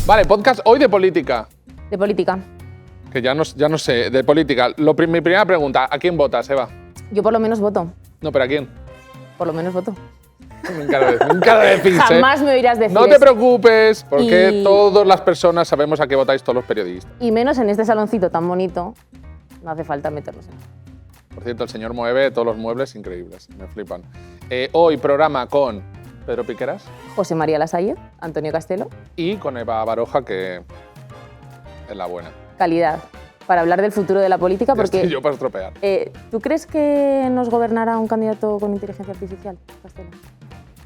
Vale, podcast hoy de política. De política. Que ya no sé, de política. Mi primera pregunta, ¿a quién votas, Eva? Yo por lo menos voto. No, pero ¿a quién? Por lo menos voto. Nunca lo decís, Jamás me oirás decir No te eso. preocupes, porque todas las personas sabemos a qué votáis todos los periodistas. Y menos en este saloncito tan bonito, no hace falta meternos en eso. Por cierto, el señor mueve todos los muebles increíbles, me flipan. Hoy programa con Pedro Piqueras. José María Lasalle, Antonio Castelo. Y con Eva Baroja, que es la buena. Calidad. Para hablar del futuro de la política, Ya porque... estoy yo para estropear. ¿Tú crees que nos gobernará un candidato con inteligencia artificial, Castelo?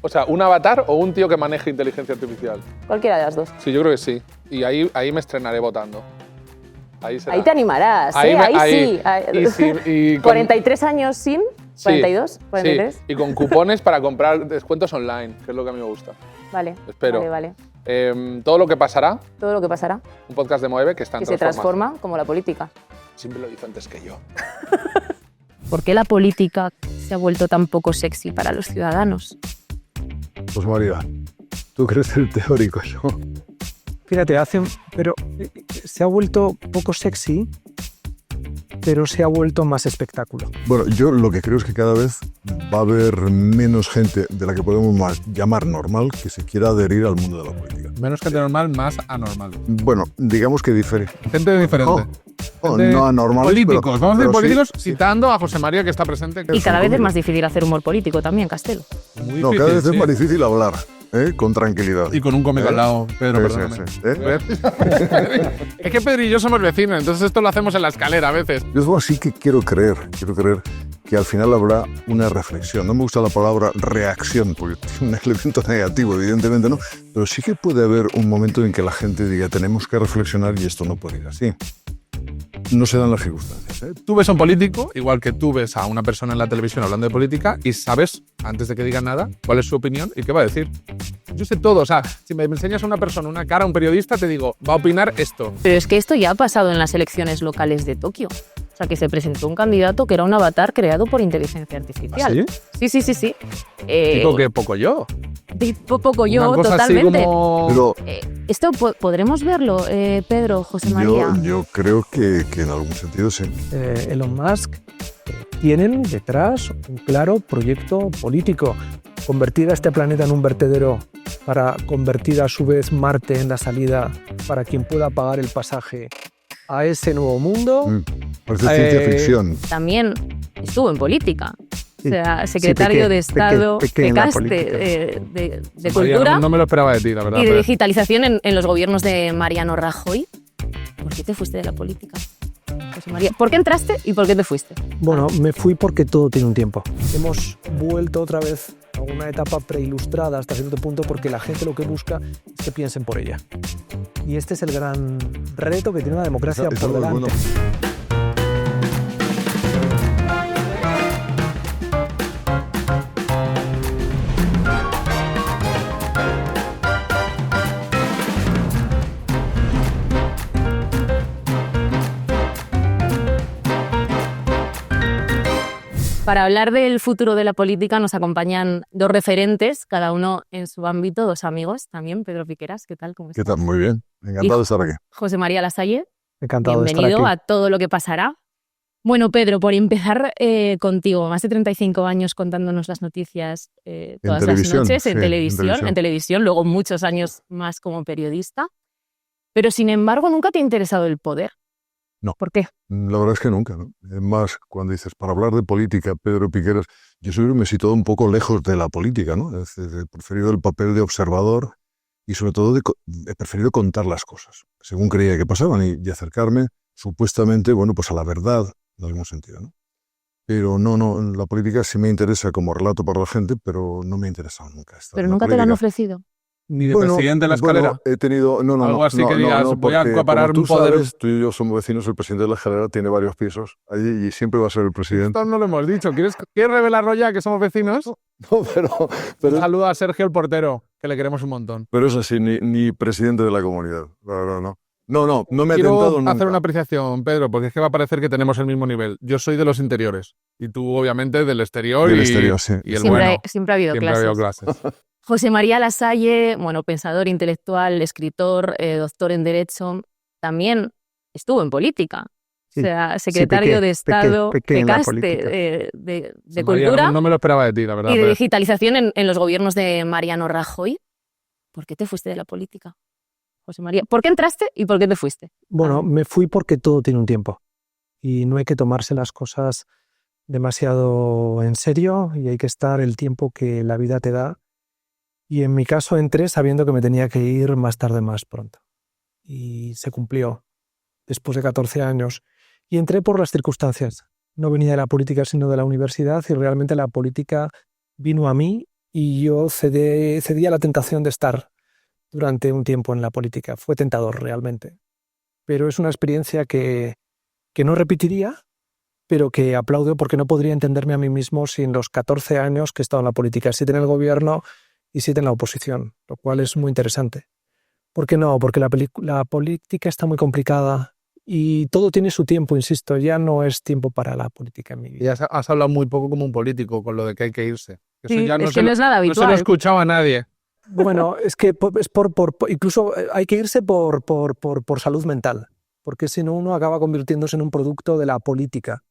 O sea, ¿un avatar o un tío que maneje inteligencia artificial? Cualquiera de las dos. Sí, yo creo que sí. Y ahí me estrenaré votando. Ahí será. Ahí te animarás, Ahí sí. Y con, 43 años sin, 42, 43. Sí, y con cupones para comprar descuentos online, que es lo que a mí me gusta. Vale, Espero. vale. Todo lo que pasará, Todo lo que pasará, un podcast de Moeve que está en que se transforma como la política. Siempre lo hizo antes que yo. ¿Por qué la política se ha vuelto tan poco sexy para los ciudadanos? Pues María, tú crees el teórico, yo. Fíjate, pero se ha vuelto poco sexy, pero se ha vuelto más espectáculo. Bueno, yo lo que creo es que cada vez va a haber menos gente de la que podemos llamar normal que se quiera adherir al mundo de la política. Menos gente normal, más anormal. Bueno, digamos que diferente. Gente diferente. No anormal. Políticos, vamos a decir políticos sí. citando a José María que está presente. Y cada vez es más difícil hacer humor político también, Castelo. Muy No, difícil, cada vez sí. es más difícil hablar, con tranquilidad. Y con un cómico al lado, Pedro, Sí, perdóname. sí. Es que Pedro y yo somos vecinos, entonces esto lo hacemos en la escalera a veces. Yo sí que quiero creer que al final habrá una reflexión. No me gusta la palabra reacción, porque es un elemento negativo, evidentemente, ¿no? Pero sí que puede haber un momento en que la gente diga, tenemos que reflexionar y esto no puede ir así. No se dan las circunstancias, ¿eh? Tú ves a un político, igual que tú ves a una persona en la televisión hablando de política y sabes, antes de que diga nada, cuál es su opinión y qué va a decir. Yo sé todo, o sea, si me enseñas a una persona, una cara, a un periodista, te digo, va a opinar esto. Pero es que esto ya ha pasado en las elecciones locales de Tokio. O sea, que se presentó un candidato que era un avatar creado por inteligencia artificial. ¿Sí? Sí. Digo que poco yo. Poco yo, Una cosa totalmente. así como... Pero Esto podremos verlo, Pedro, José María. yo creo que en algún sentido sí. Elon Musk tienen detrás un claro proyecto político. Convertir a este planeta en un vertedero para convertir a su vez Marte en la salida para quien pueda pagar el pasaje a ese nuevo mundo. Parece ciencia ficción. También estuvo en política. O sea, Sí, secretario de Estado, pequé en la PECASTE, política. de María, Cultura no me lo esperaba de ti, la verdad. y de pero- digitalización en los gobiernos de Mariano Rajoy. ¿Por qué te fuiste de la política, José María? ¿Por qué entraste y por qué te fuiste? Bueno, me fui porque todo tiene un tiempo. Hemos vuelto otra vez a una etapa preilustrada hasta cierto punto porque la gente lo que busca es que piensen por ella. Y este es el gran reto que tiene una democracia Es por algo delante. bueno. Para hablar del futuro de la política nos acompañan dos referentes, cada uno en su ámbito, dos amigos también. Pedro Piqueras, ¿qué tal? ¿Cómo ¿Qué estás? tal? Muy bien. Encantado de estar aquí. José María Lasalle, Encantado de bienvenido estar a aquí. todo lo que pasará. Bueno, Pedro, por empezar contigo, más de 35 años contándonos las noticias todas las televisión, noches, sí, en televisión, luego muchos años más como periodista. Pero sin embargo, nunca te ha interesado el poder. No. ¿Por qué? La verdad es que nunca, ¿no? Es más, cuando dices, para hablar de política, Pedro Piqueras, yo siempre me he situado un poco lejos de la política, ¿no? Es decir, he preferido el papel de observador y sobre todo he preferido contar las cosas, según creía que pasaban y acercarme supuestamente, bueno, pues a la verdad, en algún sentido, ¿no? Pero no, la política sí me interesa como relato para la gente, pero no me ha interesado nunca. Pero nunca te lo han ofrecido. Ni de presidente de la escalera. Bueno, he tenido... No, Algo así que digas, voy a porque, acaparar como un tú poder. sabes, tú y yo somos vecinos, el presidente de la escalera tiene varios pisos allí y siempre va a ser el presidente. Esto no lo hemos dicho. ¿Quieres revelarlo ya que somos vecinos? No, Un saludo a Sergio el portero, que le queremos un montón. pero es así, ni presidente de la comunidad. La verdad, no. No me ha Quiero tentado nunca. hacer una apreciación, Pedro, porque es que va a parecer que tenemos el mismo nivel. Yo soy de los interiores y tú, obviamente, del exterior, Del y, exterior, sí. y el Siempre, bueno. siempre ha habido Siempre ha clases. habido clases. José María Lasalle, bueno, pensador intelectual, escritor, doctor en Derecho, también estuvo en política. Sí. O sea, secretario de Estado, pequé en la pecaste política. de María, Cultura no me lo esperaba de ti, la verdad. y de pero- digitalización en los gobiernos de Mariano Rajoy. ¿Por qué te fuiste de la política, José María? ¿Por qué entraste y por qué te fuiste? Bueno, me fui porque todo tiene un tiempo y no hay que tomarse las cosas demasiado en serio y hay que estar el tiempo que la vida te da. Y en mi caso entré sabiendo que me tenía que ir más tarde, más pronto. Y se cumplió después de 14 años. Y entré por las circunstancias. No venía de la política, sino de la universidad y realmente la política vino a mí y yo cedí a la tentación de estar durante un tiempo en la política. Fue tentador realmente. Pero es una experiencia que no repetiría, pero que aplaudo porque no podría entenderme a mí mismo sin los 14 años que he estado en la política, 7 en el gobierno y 7 en la oposición, lo cual es muy interesante. ¿Por qué no? Porque la política está muy complicada y todo tiene su tiempo, insisto, ya no es tiempo para la política en mi Y vida. has hablado muy poco como un político con lo de que hay que irse. Eso Sí, ya no es que no es nada no se lo habitual. escuchaba a nadie. Bueno, es que incluso hay que irse por salud mental, porque si no uno acaba convirtiéndose en un producto de la política.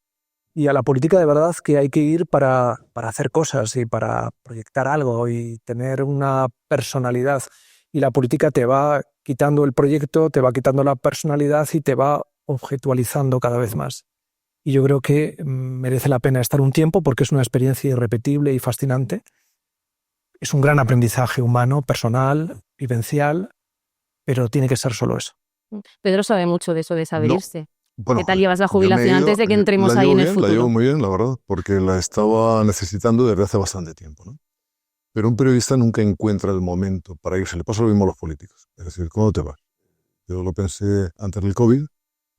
Y a la política de verdad que hay que ir para hacer cosas y para proyectar algo y tener una personalidad. Y la política te va quitando el proyecto, te va quitando la personalidad y te va objetualizando cada vez más. Y yo creo que merece la pena estar un tiempo porque es una experiencia irrepetible y fascinante. Es un gran aprendizaje humano, personal, vivencial, pero tiene que ser solo eso. Pedro sabe mucho de eso, de saber No. irse. Bueno, ¿Qué tal llevas la yo me he jubilación ido- antes de que entremos la ahí llevo en el bien, futuro? La llevo muy bien, la verdad, porque la estaba necesitando desde hace bastante tiempo, ¿no? Pero un periodista nunca encuentra el momento para irse. Le pasa lo mismo a los políticos. Es decir, ¿cuándo te vas? Yo lo pensé antes del COVID,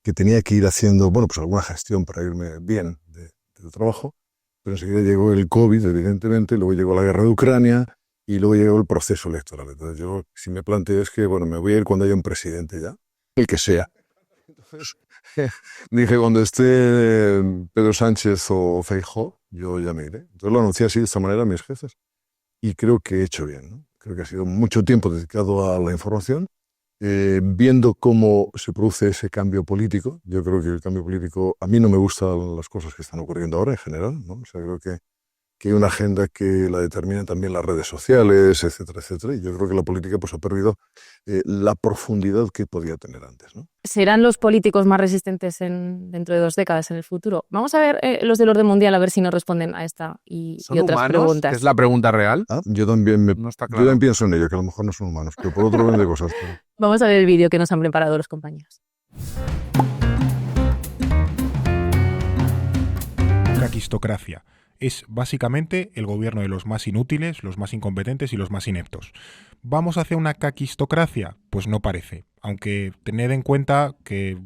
que tenía que ir haciendo, bueno, pues alguna gestión para irme bien de trabajo, pero enseguida llegó el COVID, evidentemente, luego llegó la guerra de Ucrania y luego llegó el proceso electoral. Entonces yo, si me planteé es que, bueno, me voy a ir cuando haya un presidente ya, el que sea. Entonces dije, cuando esté Pedro Sánchez o Feijóo, yo ya me iré. Entonces lo anuncié así de esta manera a mis jefes. Y creo que he hecho bien, ¿no? Creo que ha sido mucho tiempo dedicado a la información, viendo cómo se produce ese cambio político. Yo creo que el cambio político, a mí no me gustan las cosas que están ocurriendo ahora en general, ¿no? O sea, creo que hay una agenda que la determinan también las redes sociales, etcétera, etcétera. Y yo creo que la política pues ha perdido la profundidad que podía tener antes, ¿no? ¿Serán los políticos más resistentes dentro de 2 décadas en el futuro? Vamos a ver los del orden mundial, a ver si nos responden a esta y ¿Son otras humanos? preguntas. Que es la pregunta real. Ah, yo también No está yo claro. también pienso en ello, que a lo mejor no son humanos, pero por otro orden de cosas. Pero... Vamos a ver el vídeo que nos han preparado los compañeros. Caquistocracia. Es básicamente el gobierno de los más inútiles, los más incompetentes y los más ineptos. ¿Vamos hacia una caquistocracia? Pues no parece, aunque tened en cuenta que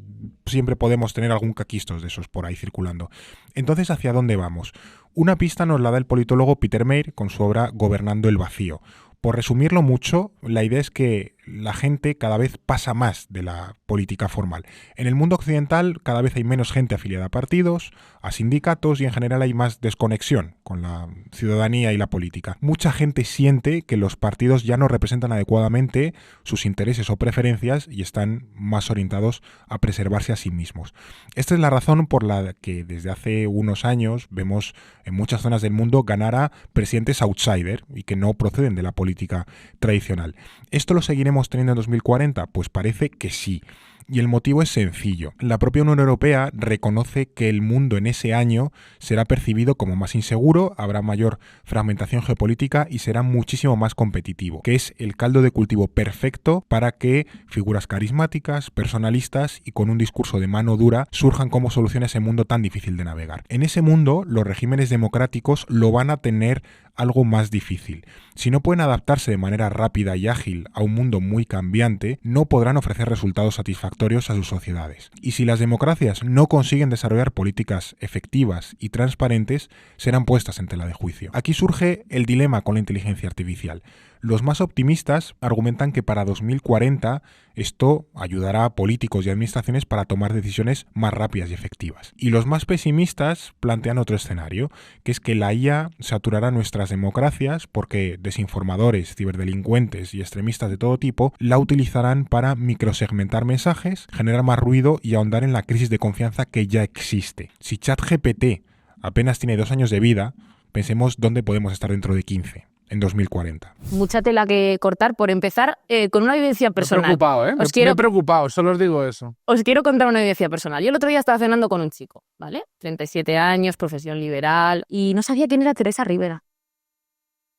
siempre podemos tener algún caquistos de esos por ahí circulando. Entonces, ¿hacia dónde vamos? Una pista nos la da el politólogo Peter Mayer con su obra Gobernando el vacío. Por resumirlo mucho, la idea es que la gente cada vez pasa más de la política formal. En el mundo occidental cada vez hay menos gente afiliada a partidos, a sindicatos y en general hay más desconexión con la ciudadanía y la política. Mucha gente siente que los partidos ya no representan adecuadamente sus intereses o preferencias y están más orientados a preservarse a sí mismos. Esta es la razón por la que desde hace unos años vemos en muchas zonas del mundo ganar a presidentes outsider y que no proceden de la política tradicional. ¿Esto lo seguiremos teniendo en 2040? Pues parece que sí. Y el motivo es sencillo. La propia Unión Europea reconoce que el mundo en ese año será percibido como más inseguro, habrá mayor fragmentación geopolítica y será muchísimo más competitivo, que es el caldo de cultivo perfecto para que figuras carismáticas, personalistas y con un discurso de mano dura surjan como solución a ese mundo tan difícil de navegar. En ese mundo, los regímenes democráticos lo van a tener algo más difícil. Si no pueden adaptarse de manera rápida y ágil a un mundo muy cambiante, no podrán ofrecer resultados satisfactorios a sus sociedades. Y si las democracias no consiguen desarrollar políticas efectivas y transparentes, serán puestas en tela de juicio. Aquí surge el dilema con la inteligencia artificial. Los más optimistas argumentan que para 2040 esto ayudará a políticos y administraciones para tomar decisiones más rápidas y efectivas. Y los más pesimistas plantean otro escenario, que es que la IA saturará nuestras democracias porque desinformadores, ciberdelincuentes y extremistas de todo tipo la utilizarán para microsegmentar mensajes, generar más ruido y ahondar en la crisis de confianza que ya existe. Si ChatGPT apenas tiene 2 años de vida, pensemos dónde podemos estar dentro de 15. En 2040. Mucha tela que cortar. Por empezar, con una vivencia personal. Me he preocupado, ¿eh? Me he preocupado, solo os digo eso. Os quiero contar una vivencia personal. Yo el otro día estaba cenando con un chico, ¿vale? 37 años, profesión liberal, y no sabía quién era Teresa Rivera.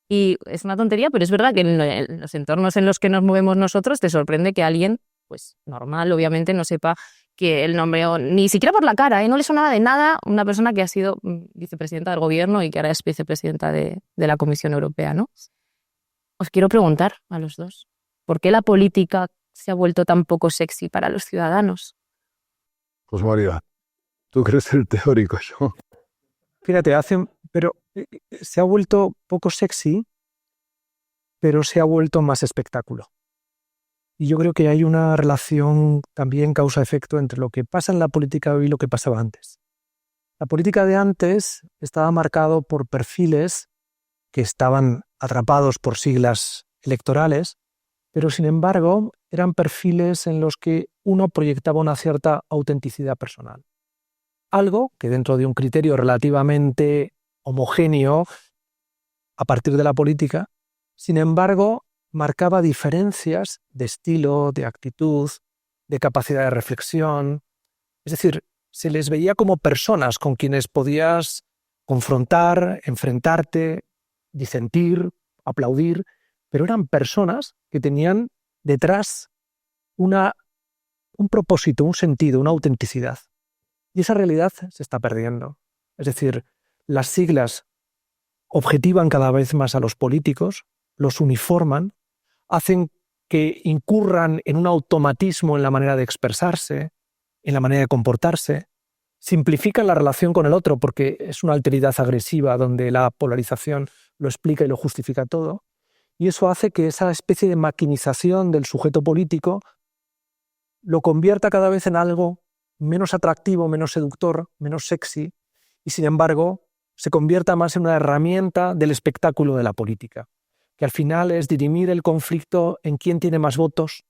Y es una tontería, pero es verdad que en los entornos en los que nos movemos nosotros te sorprende que alguien, pues normal, obviamente, no sepa que el nombre, ni siquiera por la cara, no le sonaba de nada una persona que ha sido vicepresidenta del gobierno y que ahora es vicepresidenta de la Comisión Europea, ¿no? Os quiero preguntar a los dos, ¿por qué la política se ha vuelto tan poco sexy para los ciudadanos? José María, tú crees ser teórico, yo. Fíjate, pero se ha vuelto poco sexy, pero se ha vuelto más espectáculo. Y yo creo que hay una relación también causa-efecto entre lo que pasa en la política hoy y lo que pasaba antes. La política de antes estaba marcado por perfiles que estaban atrapados por siglas electorales, pero sin embargo eran perfiles en los que uno proyectaba una cierta autenticidad personal. Algo que dentro de un criterio relativamente homogéneo a partir de la política, sin embargo, marcaba diferencias de estilo, de actitud, de capacidad de reflexión. Es decir, se les veía como personas con quienes podías confrontar, enfrentarte, disentir, aplaudir, pero eran personas que tenían detrás un propósito, un sentido, una autenticidad. Y esa realidad se está perdiendo. Es decir, las siglas objetivan cada vez más a los políticos, los uniforman, hacen que incurran en un automatismo en la manera de expresarse, en la manera de comportarse, simplifican la relación con el otro porque es una alteridad agresiva donde la polarización lo explica y lo justifica todo, y eso hace que esa especie de maquinización del sujeto político lo convierta cada vez en algo menos atractivo, menos seductor, menos sexy, y sin embargo se convierta más en una herramienta del espectáculo de la política, que al final es dirimir el conflicto en quién tiene más votos,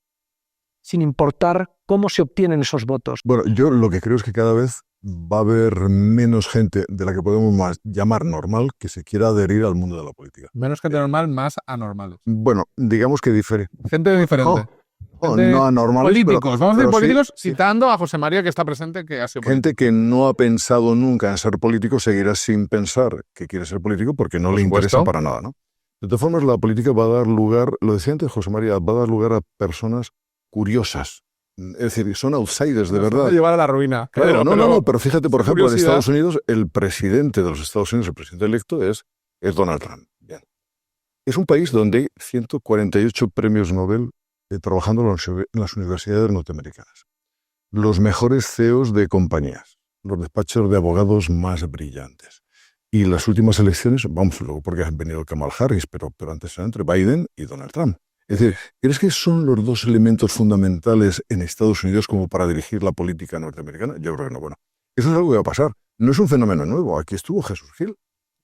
sin importar cómo se obtienen esos votos. Bueno, yo lo que creo es que cada vez va a haber menos gente de la que podemos llamar normal que se quiera adherir al mundo de la política. Menos gente normal, más anormales. Bueno, digamos que diferente. Gente diferente. No anormales. Políticos, vamos a decir políticos, sí, citando a José María que está presente, que ha sido político. Gente que no ha pensado nunca en ser político seguirá sin pensar que quiere ser político porque no le interesa para nada, ¿no? De todas formas, la política va a dar lugar, lo decía antes José María, va a dar lugar a personas curiosas. Es decir, son outsiders de verdad. Llevar a la ruina. Claro, no, pero fíjate, por ejemplo, en curiosidad. Estados Unidos, el presidente de los Estados Unidos, el presidente electo, es Donald Trump. Bien. Es un país donde hay 148 premios Nobel trabajando en las universidades norteamericanas. Los mejores CEOs de compañías, los despachos de abogados más brillantes. Y las últimas elecciones, vamos, luego porque han venido Kamala Harris, pero antes era entre Biden y Donald Trump. Es decir, ¿crees que son los dos elementos fundamentales en Estados Unidos como para dirigir la política norteamericana? Yo creo que no. Bueno, eso es algo que va a pasar. No es un fenómeno nuevo. Aquí estuvo Jesús Gil,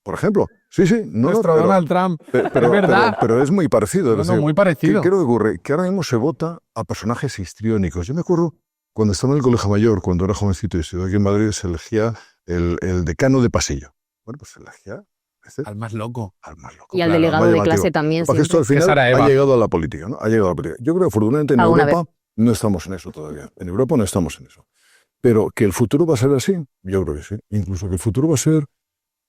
por ejemplo. Sí. Nuestro Donald Trump. Pero, es verdad. Pero es muy parecido. Es decir, muy parecido. ¿Qué creo que ocurre? Que ahora mismo se vota a personajes histriónicos. Yo me acuerdo cuando estaba en el colegio mayor, cuando era jovencito y estudié aquí en Madrid, se elegía el decano de pasillo. Bueno, pues se elegía al más loco. Y al delegado de clase también. Porque esto al final ha llegado a la política, ¿no? Ha llegado a la política. Yo creo que afortunadamente en Europa no estamos en eso todavía. En Europa no estamos en eso. Pero que el futuro va a ser así, yo creo que sí. Incluso que el futuro va a ser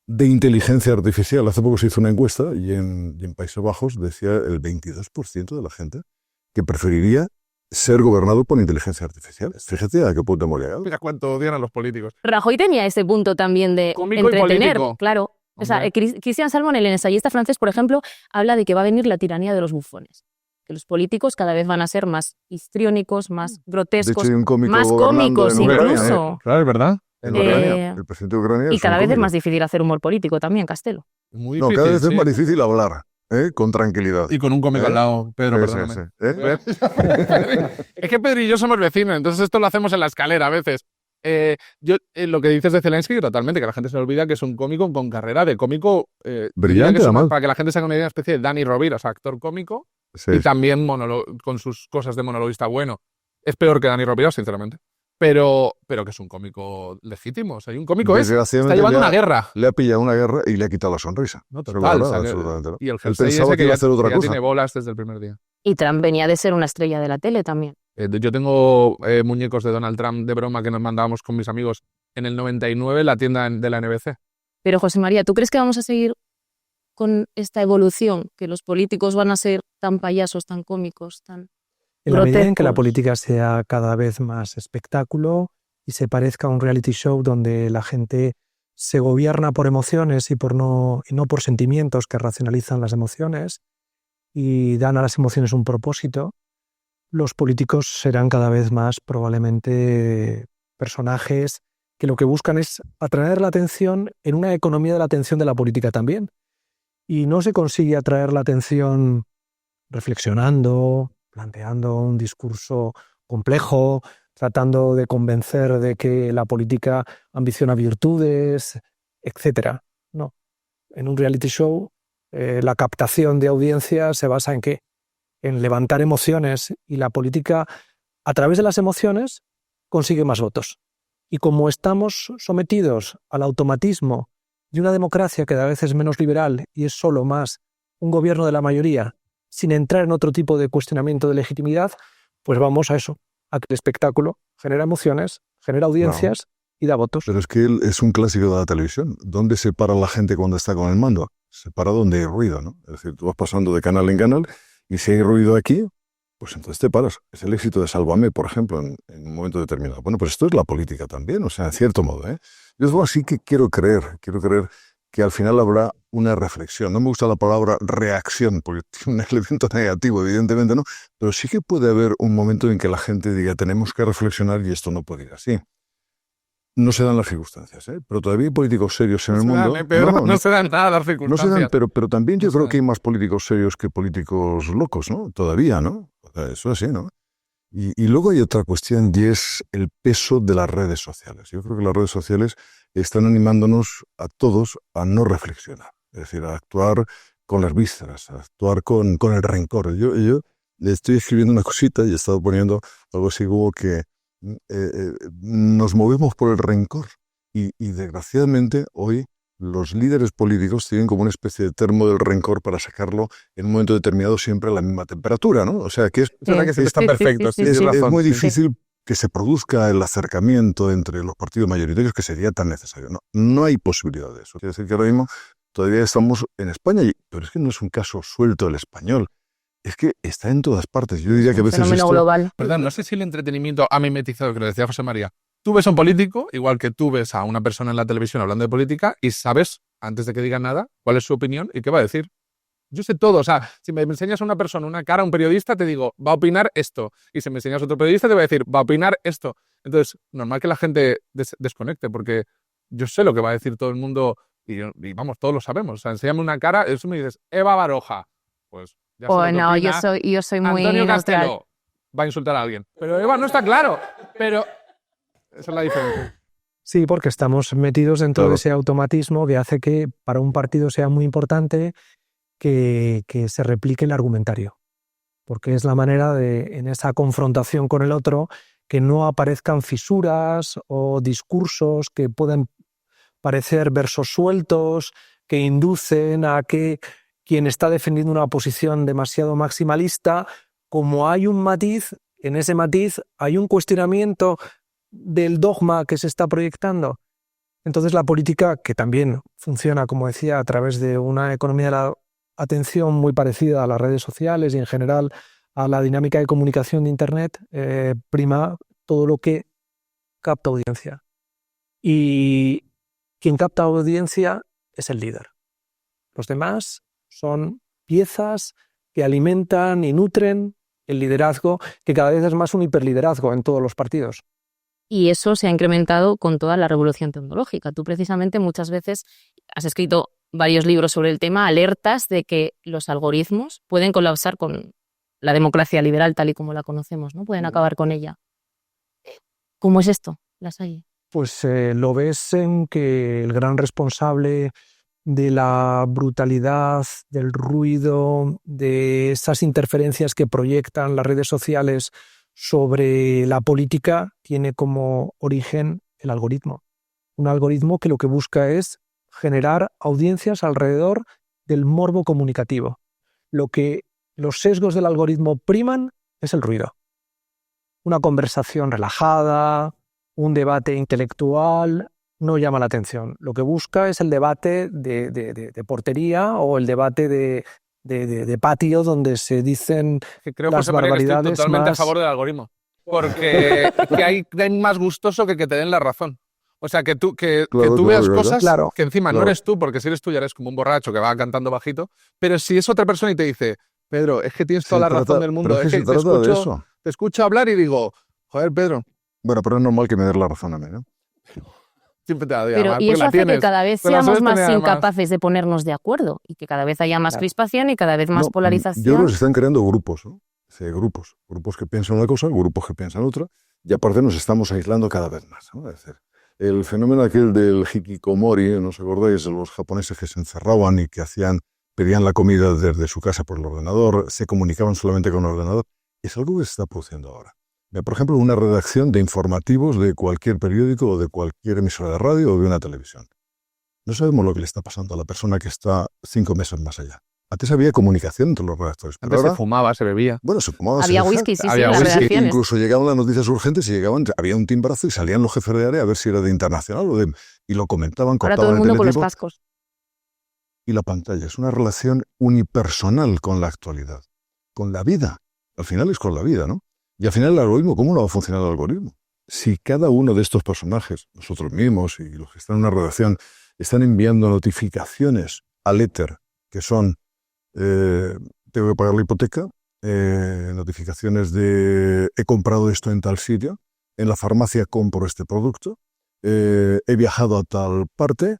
de inteligencia artificial. Hace poco se hizo una encuesta y en Países Bajos decía el 22% de la gente que preferiría ser gobernado por inteligencia artificial. Fíjate a qué punto hemos llegado. Mira cuánto odian a los políticos. Rajoy tenía ese punto también de cómico entretener, y político. Claro. O sea, Christian Salmon, el ensayista francés, por ejemplo, habla de que va a venir la tiranía de los bufones. Que los políticos cada vez van a ser más histriónicos, más grotescos, de hecho, más cómicos incluso. Claro, es verdad. En Ucrania, el presidente de Ucrania y cada vez es más difícil hacer humor político también, Castelo. Muy difícil, cada vez es más difícil hablar. con tranquilidad. Y con un cómico al lado, Pedro, Sí, perdóname. sí, sí. Es que Pedro y yo somos vecinos, entonces esto lo hacemos en la escalera a veces. Lo que dices de Zelensky, totalmente, que la gente se le olvida que es un cómico con carrera de cómico. Brillante, que es además. para que la gente se haga una idea, una especie de Dani Rovira, o sea, actor cómico, Sí, y también con sus cosas de monologuista bueno. Es peor que Dani Rovira, sinceramente. Pero que es un cómico legítimo. O sea, un cómico está Desgraciadamente llevando una guerra. le ha pillado una guerra y le ha quitado la sonrisa. No, Eso total. es O sea, verdad, absolutamente. y el Él jersey pensaba ese que iba a ya, hacer otra ya cosa. tiene bolas desde el primer día. Y Trump venía de ser una estrella de la tele también. Yo tengo muñecos de Donald Trump de broma que nos mandábamos con mis amigos en el 99 en la tienda de la NBC. Pero José María, ¿tú crees que vamos a seguir con esta evolución? ¿Que los políticos van a ser tan payasos, tan cómicos, tan En la medida en que la grotescos? política sea cada vez más espectáculo y se parezca a un reality show donde la gente se gobierna por emociones y no por sentimientos que racionalizan las emociones y dan a las emociones un propósito, los políticos serán cada vez más probablemente personajes que lo que buscan es atraer la atención en una economía de la atención de la política también. Y no se consigue atraer la atención reflexionando, planteando un discurso complejo, tratando de convencer de que la política ambiciona virtudes, etc. No. En un reality show, la captación de audiencia se basa en ¿qué? En levantar emociones, y la política, a través de las emociones, consigue más votos. Y como estamos sometidos al automatismo de una democracia que cada vez es menos liberal y es solo más un gobierno de la mayoría, sin entrar en otro tipo de cuestionamiento de legitimidad, pues vamos a eso, a que el espectáculo genera emociones, genera audiencias y da votos. Pero es que él es un clásico de la televisión. ¿Dónde se para la gente cuando está con el mando? Se para donde hay ruido, ¿no? Es decir, tú vas pasando de canal en canal y si hay ruido aquí, pues entonces te paras. Es el éxito de Sálvame, por ejemplo, en un momento determinado. Bueno, pues esto es la política también, o sea, en cierto modo, ¿eh? Yo así que quiero creer que al final habrá una reflexión. No me gusta la palabra reacción, porque tiene un elemento negativo, evidentemente, ¿no? Pero sí que puede haber un momento en que la gente diga, tenemos que reflexionar y esto no puede ir así. No se dan las circunstancias, ¿eh? Pero todavía hay políticos serios en el mundo. No se dan nada las No se circunstancias. dan, pero también yo No se creo dan. que hay más políticos serios que políticos locos, ¿no? Todavía, ¿no? O sea, eso es así, ¿no? Y luego hay otra cuestión y es el peso de las redes sociales. Yo creo que las redes sociales están animándonos a todos a no reflexionar, es decir, a actuar con las vísceras, a actuar con el rencor. Yo le estoy escribiendo una cosita y he estado poniendo algo así como que nos movemos por el rencor y desgraciadamente hoy los líderes políticos tienen como una especie de termo del rencor para sacarlo en un momento determinado siempre a la misma temperatura, ¿no? O sea, que es verdad que siempre está perfecto. sí, es sí. muy difícil que se produzca el acercamiento entre los partidos mayoritarios que sería tan necesario. No hay posibilidad de eso. Quiere decir que ahora mismo todavía estamos en España, pero es que no es un caso suelto el español. Es que está en todas partes. Yo diría que a veces Fenómeno esto... global. ¿Verdad? No sé si el entretenimiento ha mimetizado, que lo decía José María. Tú ves a un político, igual que tú ves a una persona en la televisión hablando de política, y sabes, antes de que diga nada, cuál es su opinión y qué va a decir. Yo sé todo. O sea, si me enseñas a una persona, una cara, a un periodista, te digo, va a opinar esto. Y si me enseñas a otro periodista, te va a decir, va a opinar esto. Entonces, normal que la gente desconecte, porque yo sé lo que va a decir todo el mundo, y vamos, todos lo sabemos. O sea, enséñame una cara, eso me dices, Eva Baroja. Pues ya sé lo que No, opina. yo soy muy Antonio neutral. Castelo va a insultar a alguien. Pero Eva no está claro. Pero esa es la diferencia. Sí, porque estamos metidos dentro Claro. de ese automatismo que hace que para un partido sea muy importante que se replique el argumentario. Porque es la manera de, en esa confrontación con el otro, que no aparezcan fisuras o discursos que puedan parecer versos sueltos, que inducen a que quien está defendiendo una posición demasiado maximalista, como hay un matiz, en ese matiz hay un cuestionamiento del dogma que se está proyectando. Entonces la política, que también funciona, como decía, a través de una economía de la atención muy parecida a las redes sociales y en general a la dinámica de comunicación de Internet, prima todo lo que capta audiencia. Y quien capta audiencia es el líder. Los demás son piezas que alimentan y nutren el liderazgo, que cada vez es más un hiperliderazgo en todos los partidos. Y eso se ha incrementado con toda la revolución tecnológica. Tú precisamente muchas veces has escrito varios libros sobre el tema, alertas de que los algoritmos pueden colapsar con la democracia liberal tal y como la conocemos, ¿no? Pueden acabar con ella. ¿Cómo es esto, Lasalle? Pues lo ves en que el gran responsable de la brutalidad, del ruido, de esas interferencias que proyectan las redes sociales sobre la política tiene como origen el algoritmo. Un algoritmo que lo que busca es generar audiencias alrededor del morbo comunicativo. Lo que los sesgos del algoritmo priman es el ruido. Una conversación relajada, un debate intelectual, no llama la atención. Lo que busca es el debate de portería o el debate de patio donde se dicen Que creo, las José María, que estoy barbaridades totalmente a más... favor del algoritmo. Porque que hay más gustoso que te den la razón. O sea, que tú Claro, veas claro, cosas claro. que encima no Claro. eres tú, porque si eres tú ya eres como un borracho que va cantando bajito, pero si es otra persona y te dice, Pedro, es que tienes toda la razón del mundo, Pero es es que que se trata de eso. te escucho hablar y digo, joder, Pedro, Bueno, pero es normal que me des la razón a mí, ¿no? siempre te la doy, Pero, además, y porque eso la hace que tienes. cada vez Pero la seamos sueles más tener, además. incapaces de ponernos de acuerdo y que cada vez haya más Claro. crispación y cada vez más No, polarización. Yo creo que se están creando grupos, ¿no? Sí, grupos que piensan una cosa, grupos que piensan otra, y aparte nos estamos aislando cada vez más, ¿no? Es decir, el fenómeno aquel del hikikomori, ¿no os acordáis? De los japoneses que se encerraban y que pedían la comida desde su casa por el ordenador, se comunicaban solamente con el ordenador, es algo que se está produciendo ahora. Mira, por ejemplo, una redacción de informativos de cualquier periódico o de cualquier emisora de radio o de una televisión. No sabemos lo que le está pasando a la persona que está 5 meses más allá. Antes había comunicación entre los redactores, pero Antes se ahora, fumaba, se bebía. bueno, se fumaba, Había se whisky, sí, había en las whisky, redacciones. incluso llegaban las noticias urgentes y había un timbrazo y salían los jefes de área a ver si era de Internacional y lo comentaban, Ahora todo cortaban el mundo con los teletipo. cascos. Y la pantalla es una relación unipersonal con la actualidad, con la vida. Al final es con la vida, ¿no? Y al final el algoritmo, ¿cómo no va a funcionar el algoritmo? Si cada uno de estos personajes, nosotros mismos y los que están en una redacción, están enviando notificaciones al éter, que son, tengo que pagar la hipoteca, notificaciones de he comprado esto en tal sitio, en la farmacia compro este producto, he viajado a tal parte,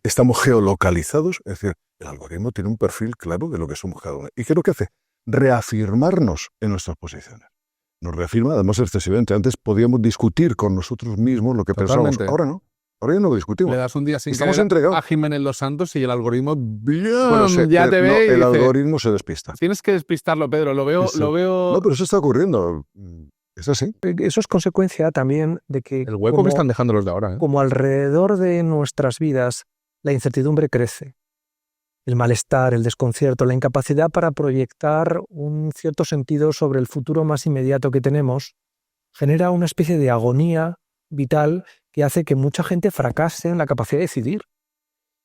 estamos geolocalizados, es decir, el algoritmo tiene un perfil claro de lo que somos cada uno. ¿Y qué es lo que hace? Reafirmarnos en nuestras posiciones. Nos reafirma, además, excesivamente. Antes podíamos discutir con nosotros mismos lo que pensábamos. Totalmente. Ahora no. Ahora ya no lo discutimos. Le das un día sin Estamos querer entregados. a Jiménez Los Santos y el algoritmo Bueno, ya te no, ve y el dice, algoritmo se despista. tienes que despistarlo, Pedro, lo veo... No, pero eso está ocurriendo. Es así. Eso es consecuencia también de que El hueco como, que están dejando los de ahora, ¿eh? como alrededor de nuestras vidas la incertidumbre crece, el malestar, el desconcierto, la incapacidad para proyectar un cierto sentido sobre el futuro más inmediato que tenemos, genera una especie de agonía vital que hace que mucha gente fracase en la capacidad de decidir.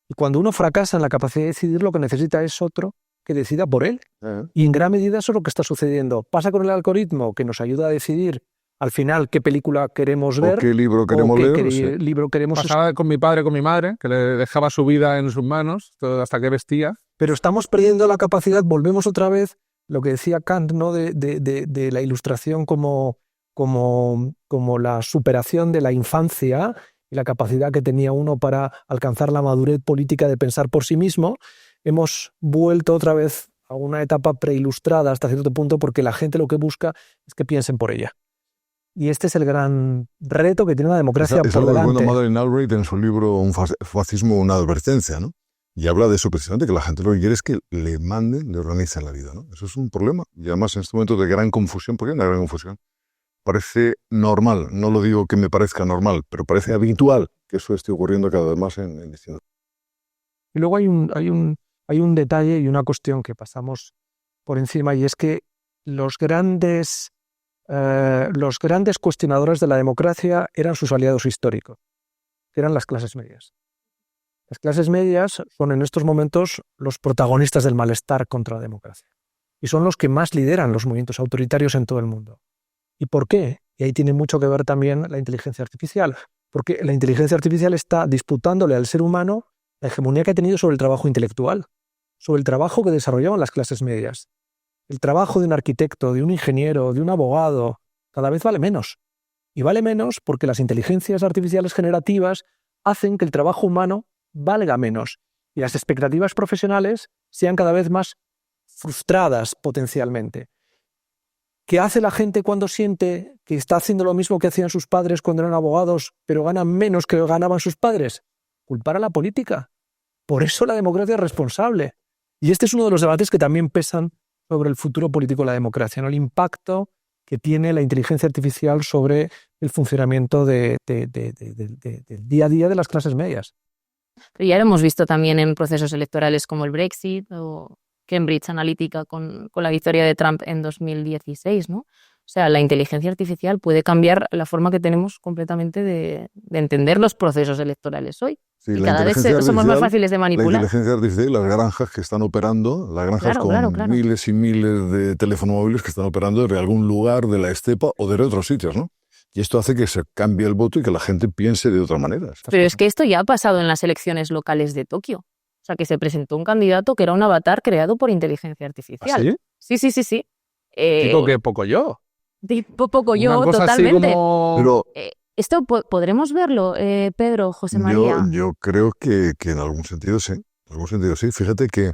Y cuando uno fracasa en la capacidad de decidir, lo que necesita es otro que decida por él. Y en gran medida eso es lo que está sucediendo. Pasa con el algoritmo que nos ayuda a decidir al final qué película queremos ver O qué libro queremos o qué leer. Sí. libro queremos Pasaba con mi padre, con mi madre, que le dejaba su vida en sus manos, todo hasta que vestía. Pero estamos perdiendo la capacidad, volvemos otra vez, lo que decía Kant, ¿no? de la ilustración como la superación de la infancia y la capacidad que tenía uno para alcanzar la madurez política de pensar por sí mismo. Hemos vuelto otra vez a una etapa preilustrada hasta cierto punto porque la gente lo que busca es que piensen por ella. Y este es el gran reto que tiene la democracia Es por algo que delante. cuenta Madeleine Albright en su libro Un fascismo, una advertencia, ¿no? Y habla de eso precisamente, que la gente lo que quiere es que le manden, le organicen la vida, ¿no? Eso es un problema. Y además en este momento de gran confusión, ¿por qué hay una gran confusión? Parece normal, no lo digo que me parezca normal, pero parece habitual que eso esté ocurriendo cada vez más en distintos. Y luego hay un detalle y una cuestión que pasamos por encima, y es que los grandes cuestionadores de la democracia eran sus aliados históricos, que eran las clases medias. Las clases medias son en estos momentos los protagonistas del malestar contra la democracia y son los que más lideran los movimientos autoritarios en todo el mundo. ¿Y por qué? Y ahí tiene mucho que ver también la inteligencia artificial, porque la inteligencia artificial está disputándole al ser humano la hegemonía que ha tenido sobre el trabajo intelectual, sobre el trabajo que desarrollaban las clases medias. El trabajo de un arquitecto, de un ingeniero, de un abogado, cada vez vale menos. Y vale menos porque las inteligencias artificiales generativas hacen que el trabajo humano valga menos. y las expectativas profesionales sean cada vez más frustradas potencialmente. ¿Qué hace la gente cuando siente que está haciendo lo mismo que hacían sus padres cuando eran abogados, pero ganan menos que lo que ganaban sus padres? Culpar a la política. Por eso la democracia es responsable. Y este es uno de los debates que también pesan sobre el futuro político de la democracia, ¿no? El impacto que tiene la inteligencia artificial sobre el funcionamiento del día a día de las clases medias. Pero ya lo hemos visto también en procesos electorales como el Brexit o Cambridge Analytica con la victoria de Trump en 2016, ¿no? O sea, la inteligencia artificial puede cambiar la forma que tenemos completamente de entender los procesos electorales hoy. Sí, y la cada vez inteligencia somos más artificial- fáciles de La manipular. inteligencia artificial y las granjas que están operando, las granjas Claro, con claro. miles y miles de teléfonos móviles que están operando desde algún lugar de la estepa o desde otros sitios, ¿no? Y esto hace que se cambie el voto y que la gente piense de otra manera. Pero es que esto ya ha pasado en las elecciones locales de Tokio. O sea, que se presentó un candidato que era un avatar creado por inteligencia artificial. ¿Sí? Sí. Digo que poco yo. Tipo poco yo, Una cosa así totalmente. como... Pero Esto podremos verlo, Pedro, José María. yo creo que en algún sentido sí. En algún sentido sí. Fíjate que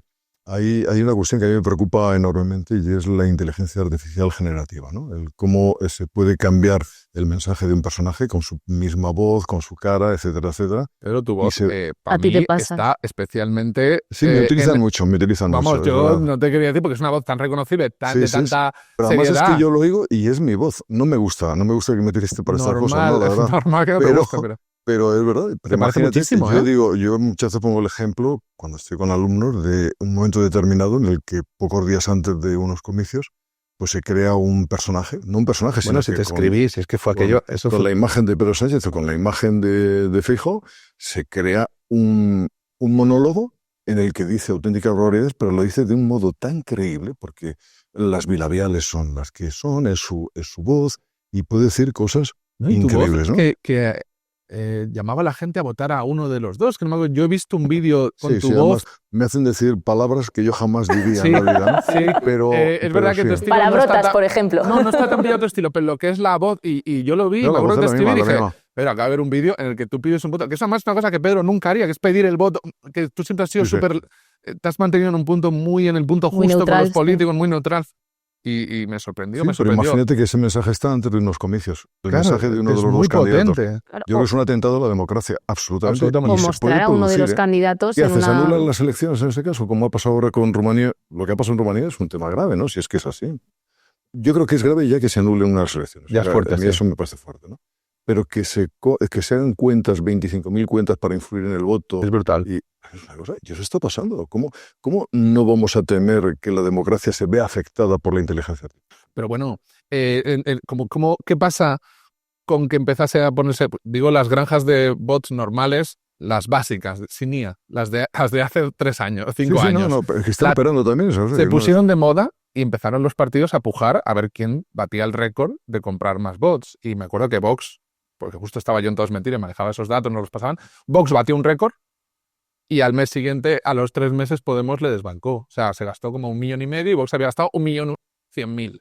hay una cuestión que a mí me preocupa enormemente y es la inteligencia artificial generativa, ¿no? El cómo se puede cambiar el mensaje de un personaje con su misma voz, con su cara, etcétera, etcétera. Pero tu Y voz, se- para A ti mí, te pasa. Pues está especialmente... Sí, me utilizan mucho, me utilizan Vamos, mucho. es yo verdad. no te quería decir porque es una voz tan reconocible, Sí, de sí, tanta Pero además seriedad. es que yo lo oigo y es mi voz. No me gusta que me utilice para estas cosas, Normal, no, la verdad. normal que no te Pero- guste, pero... Pero es verdad. Pero Te parece imagínate, muchísimo, yo ¿eh? digo, yo muchas veces pongo el ejemplo cuando estoy con alumnos de un momento determinado en el que pocos días antes de unos comicios, pues se crea un personaje, no un personaje, Bueno, sino si que te escribí, si es que fue con- aquello... Eso con fue... la imagen de Pedro Sánchez o con la imagen de Feijóo, se crea un monólogo en el que dice auténticas barbaridades, pero lo dice de un modo tan creíble, porque las bilabiales son las que son, es su voz, y puede decir cosas ¿no? Y tu voz increíbles, ¿no? que llamaba a la gente a votar a uno de los dos. Que no me acuerdo. Yo he visto un vídeo con Sí, tu sí, voz. además me hacen decir palabras que yo jamás diría Sí, en la vida, ¿no? sí. Pero, Es pero verdad que sí. tu estilo no Palabrotas, está tan- por ejemplo. No está tan pillado tu estilo, pero lo que es la voz, y yo lo vi, No, me la acuerdo voz que es te la escribí y misma, dije, la misma. pero acaba de haber un vídeo en el que tú pides un voto, que es además una cosa que Pedro nunca haría, que es pedir el voto, que tú siempre has sido Sí, sí. súper, te has mantenido en un punto en el punto Muy justo neutral, con los sí. políticos, muy neutral. Y me sorprendió, Sí, me pero sorprendió. imagínate que ese mensaje está antes de unos comicios. El Claro, mensaje de uno es de los muy dos candidatos. potente. Claro, Yo creo que es un atentado a la democracia, absolutamente. Absolutamente. o y se mostrar puede a uno de producir, los ¿eh? candidatos ¿Qué en haces? una... ¿Anulan las elecciones en este caso? Como ha pasado ahora con Rumanía. Lo que ha pasado en Rumanía es un tema grave, ¿no? Si es que es así. Yo creo que es grave ya que se anulen unas elecciones. Ya es fuerte, A mí sí. eso me parece fuerte, ¿no? Pero que se hagan cuentas, 25.000 cuentas para influir en el voto. Es brutal. Y es una cosa, y eso está pasando. ¿Cómo no vamos a temer que la democracia se vea afectada por la inteligencia artificial? Pero bueno, ¿qué pasa con que empezase a ponerse, digo, las granjas de bots normales, las básicas, sin IA, las de hace 3 años, 5 Sí, años? No, pero es que están La- operando también. ¿Sabes? Se No, pusieron de moda y empezaron los partidos a pujar a ver quién batía el récord de comprar más bots. Y me acuerdo que Vox, porque justo estaba yo en Todos Mentiras y manejaba esos datos, nos los pasaban, Vox batió un récord y al mes siguiente, a los 3 meses, Podemos le desbancó. O sea, se gastó como 1,5 millones y Vox había gastado 1.100.000.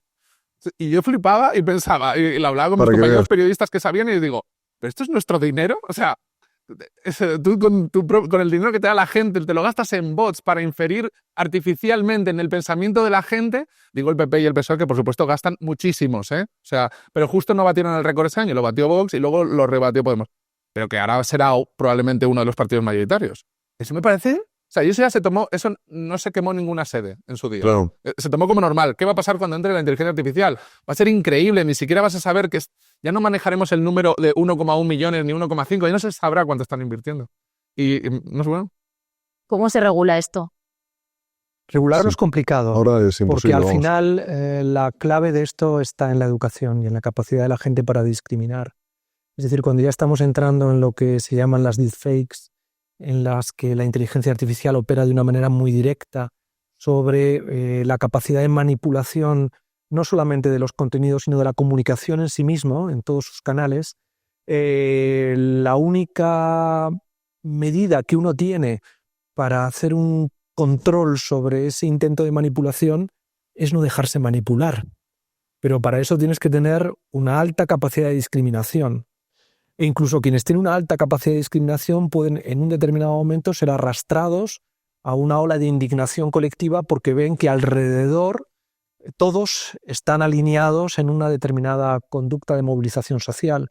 Y yo flipaba y pensaba, y lo hablaba con mis Para que compañeros veas. periodistas que sabían y les digo, ¿pero esto es nuestro dinero? O sea, tú con el dinero que te da la gente, te lo gastas en bots para inferir artificialmente en el pensamiento de la gente. Digo el PP y el PSOE que por supuesto gastan muchísimos, ¿eh? O sea, pero justo no batieron el récord ese año, lo batió Vox y luego lo rebatió Podemos. Pero que ahora será probablemente uno de los partidos mayoritarios. Eso me parece... O sea, y eso ya se tomó, eso no se quemó ninguna sede en su día. Claro. Se tomó como normal. ¿Qué va a pasar cuando entre la inteligencia artificial? Va a ser increíble, ni siquiera vas a saber que ya no manejaremos el número de 1,1 millones ni 1,5, ya no se sabrá cuánto están invirtiendo. Y no es bueno. ¿Cómo se regula esto? Regularlo Sí. es complicado. Ahora es Porque imposible. al vamos. final la clave de esto está en la educación y en la capacidad de la gente para discriminar. Es decir, cuando ya estamos entrando en lo que se llaman las deepfakes, en las que la inteligencia artificial opera de una manera muy directa sobre la capacidad de manipulación no solamente de los contenidos, sino de la comunicación en sí mismo, en todos sus canales, la única medida que uno tiene para hacer un control sobre ese intento de manipulación es no dejarse manipular. Pero para eso tienes que tener una alta capacidad de discriminación. E incluso quienes tienen una alta capacidad de discriminación pueden en un determinado momento ser arrastrados a una ola de indignación colectiva porque ven que alrededor todos están alineados en una determinada conducta de movilización social.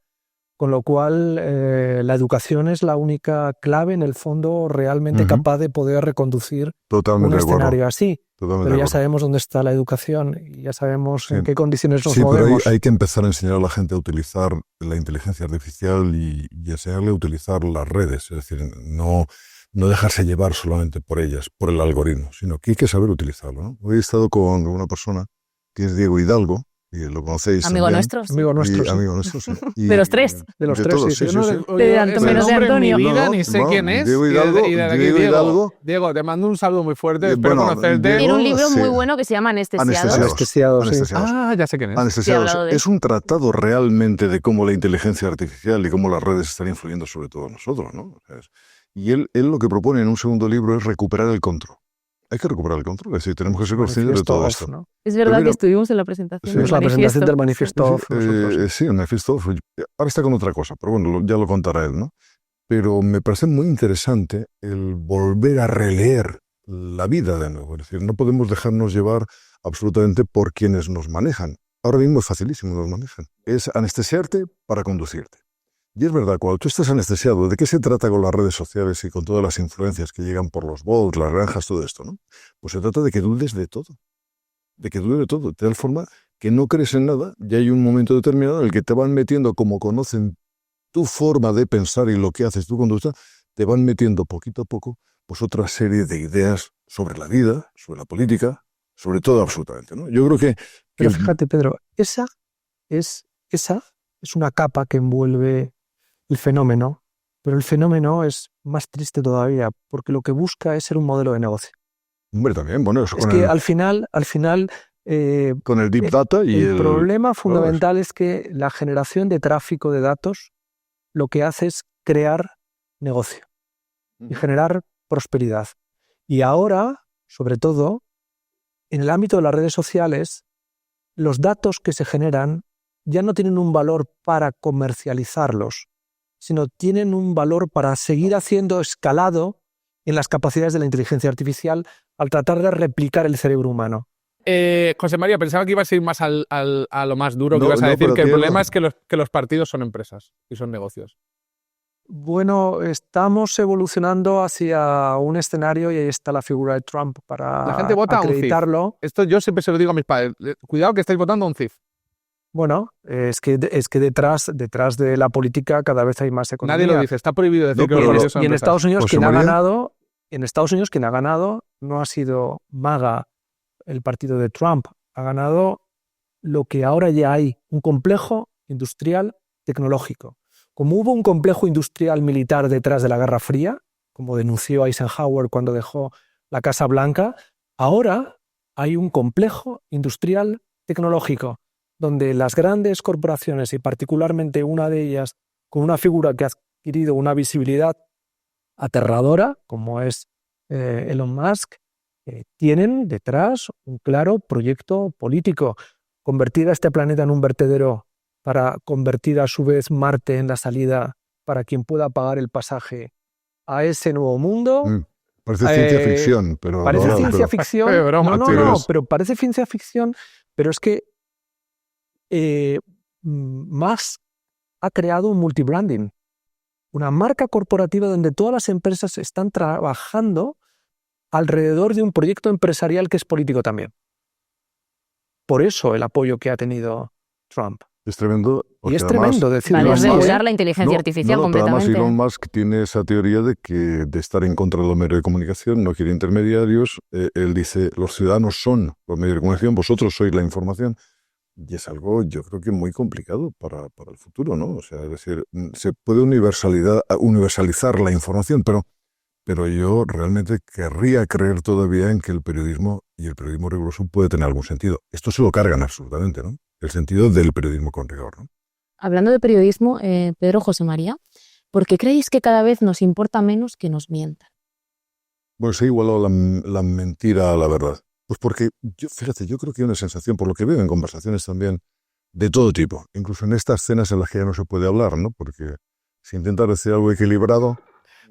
Con lo cual, la educación es la única clave, en el fondo, realmente capaz de poder reconducir Totalmente un de acuerdo. escenario así. Totalmente Pero de ya acuerdo. sabemos dónde está la educación y ya sabemos Sí. en qué condiciones nos Sí, pero movemos. hay que empezar a enseñar a la gente a utilizar la inteligencia artificial y enseñarle a utilizar las redes. Es decir, no dejarse llevar solamente por ellas, por el algoritmo, sino que hay que saber utilizarlo, ¿no? Hoy he estado con una persona que es Diego Hidalgo, y lo conocéis Amigo también. nuestro. Sí. Amigo nuestro, sí. Amigo nuestro, sí. Y- De los tres. De los de tres, todos, sí. sí, Yo sí, no sí. le- De oye, Antonio ese de nombre Antonio. en mi vida No, ni sé bueno, quién es. Diego Y desde- Hidalgo, y desde aquí, Diego Hidalgo. Diego, te mando un saludo muy fuerte. Y Espero bueno, conocerte. Diego- Tiene un libro sí. muy bueno que se llama Anestesiados. Anestesiados, sí. Anestesiados. Ah, ya sé quién es. Anestesiados. Sí, he hablado de Es un tratado realmente de cómo la inteligencia artificial y cómo las redes están influyendo sobre todos nosotros, ¿no? O sea, y él lo que propone en un segundo libro es recuperar el control. Hay que recuperar el control, es decir, tenemos que ser conscientes de Manifiesto todo off, esto. ¿no? Es verdad Pero mira, que estuvimos en la presentación sí, del Es la presentación del manifiesto Sí, off. Nosotros, sí. sí, el manifiesto off. Ahora está con otra cosa, pero bueno, ya lo contará él, ¿no? Pero me parece muy interesante el volver a releer la vida de nuevo. Es decir, no podemos dejarnos llevar absolutamente por quienes nos manejan. Ahora mismo es facilísimo, nos manejan. Es anestesiarte para conducirte. Y es verdad, cuando tú estás anestesiado, ¿de qué se trata con las redes sociales y con todas las influencias que llegan por los bots, las granjas, todo esto, ¿no? Pues se trata de que dudes de todo. De que dudes de todo. De tal forma que no crees en nada y hay un momento determinado en el que te van metiendo, como conocen tu forma de pensar y lo que haces, tu conducta, te van metiendo poquito a poco pues otra serie de ideas sobre la vida, sobre la política, sobre todo absolutamente, ¿no? Yo creo que Pero fíjate, Pedro, esa es una capa que envuelve el fenómeno, pero el fenómeno es más triste todavía, porque lo que busca es ser un modelo de negocio. hombre, también, bueno, eso Es con, que el, al final, con el Deep Data y el problema todo fundamental es que la generación de tráfico de datos lo que hace es crear negocio y generar prosperidad. Y ahora, sobre todo, en el ámbito de las redes sociales, los datos que se generan ya no tienen un valor para comercializarlos, sino tienen un valor para seguir haciendo escalado en las capacidades de la inteligencia artificial al tratar de replicar el cerebro humano. José María, pensaba que ibas a ir más a lo más duro, que No, ibas a no, decir pero que el tiene problema razón. es que los partidos son empresas y son negocios. Bueno, estamos evolucionando hacia un escenario y ahí está la figura de Trump para La gente vota a un CIF. acreditarlo. Esto yo siempre se lo digo a mis padres. Cuidado que estáis votando a un CIF. Bueno, es que detrás de la política cada vez hay más economía. Nadie lo dice, está prohibido decir No, que los pero partidos son Y en empresas. Estados Unidos José quien ha María. ganado, no ha sido MAGA, el partido de Trump, ha ganado lo que ahora ya hay, un complejo industrial tecnológico. Como hubo un complejo industrial militar detrás de la Guerra Fría, como denunció Eisenhower cuando dejó la Casa Blanca, ahora hay un complejo industrial tecnológico donde las grandes corporaciones, y particularmente una de ellas con una figura que ha adquirido una visibilidad aterradora, como es Elon Musk, tienen detrás un claro proyecto político. Convertir a este planeta en un vertedero para convertir a su vez Marte en la salida para quien pueda pagar el pasaje a ese nuevo mundo. Parece ciencia ficción, pero... Parece no, ciencia pero- ficción. Qué broma, no, tío. pero parece ciencia ficción, pero es que Musk ha creado un multibranding, una marca corporativa donde todas las empresas están trabajando alrededor de un proyecto empresarial que es político también. Por eso el apoyo que ha tenido Trump. Es tremendo. Y porque es además- tremendo decirlo Vale, es Elon Musk- regular la inteligencia artificial pero además completamente. Elon Musk tiene esa teoría de estar en contra de los medios de comunicación, no quiere intermediarios. Él dice, los ciudadanos son los medios de comunicación, vosotros sois la información. Y es algo, yo creo que muy complicado para el futuro, ¿no? O sea, es decir, se puede universalizar la información, pero yo realmente querría creer todavía en que el periodismo y el periodismo riguroso puede tener algún sentido. Esto se lo cargan absolutamente, ¿no? El sentido del periodismo con rigor, ¿no? Hablando de periodismo, Pedro, José María, ¿por qué creéis que cada vez nos importa menos que nos mientan? Bueno, se ha igualado la mentira a la verdad. Pues porque, fíjate, yo creo que hay una sensación, por lo que veo en conversaciones también, de todo tipo. Incluso en estas cenas en las que ya no se puede hablar, ¿no? Porque si intentas decir algo equilibrado,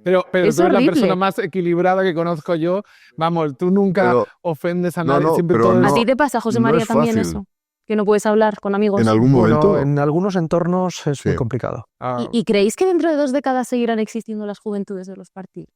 Pero tú Es eres la horrible. persona más equilibrada que conozco yo. Vamos, tú nunca Pero- ofendes a No, nadie. no, siempre pero todo no. es- ¿A ti te pasa, José no María, es también fácil. eso? Que no puedes hablar con amigos. En algún Bueno, momento. en algunos entornos es Sí. muy complicado. Ah, ¿Y creéis que dentro de 2 décadas seguirán existiendo las juventudes de los partidos?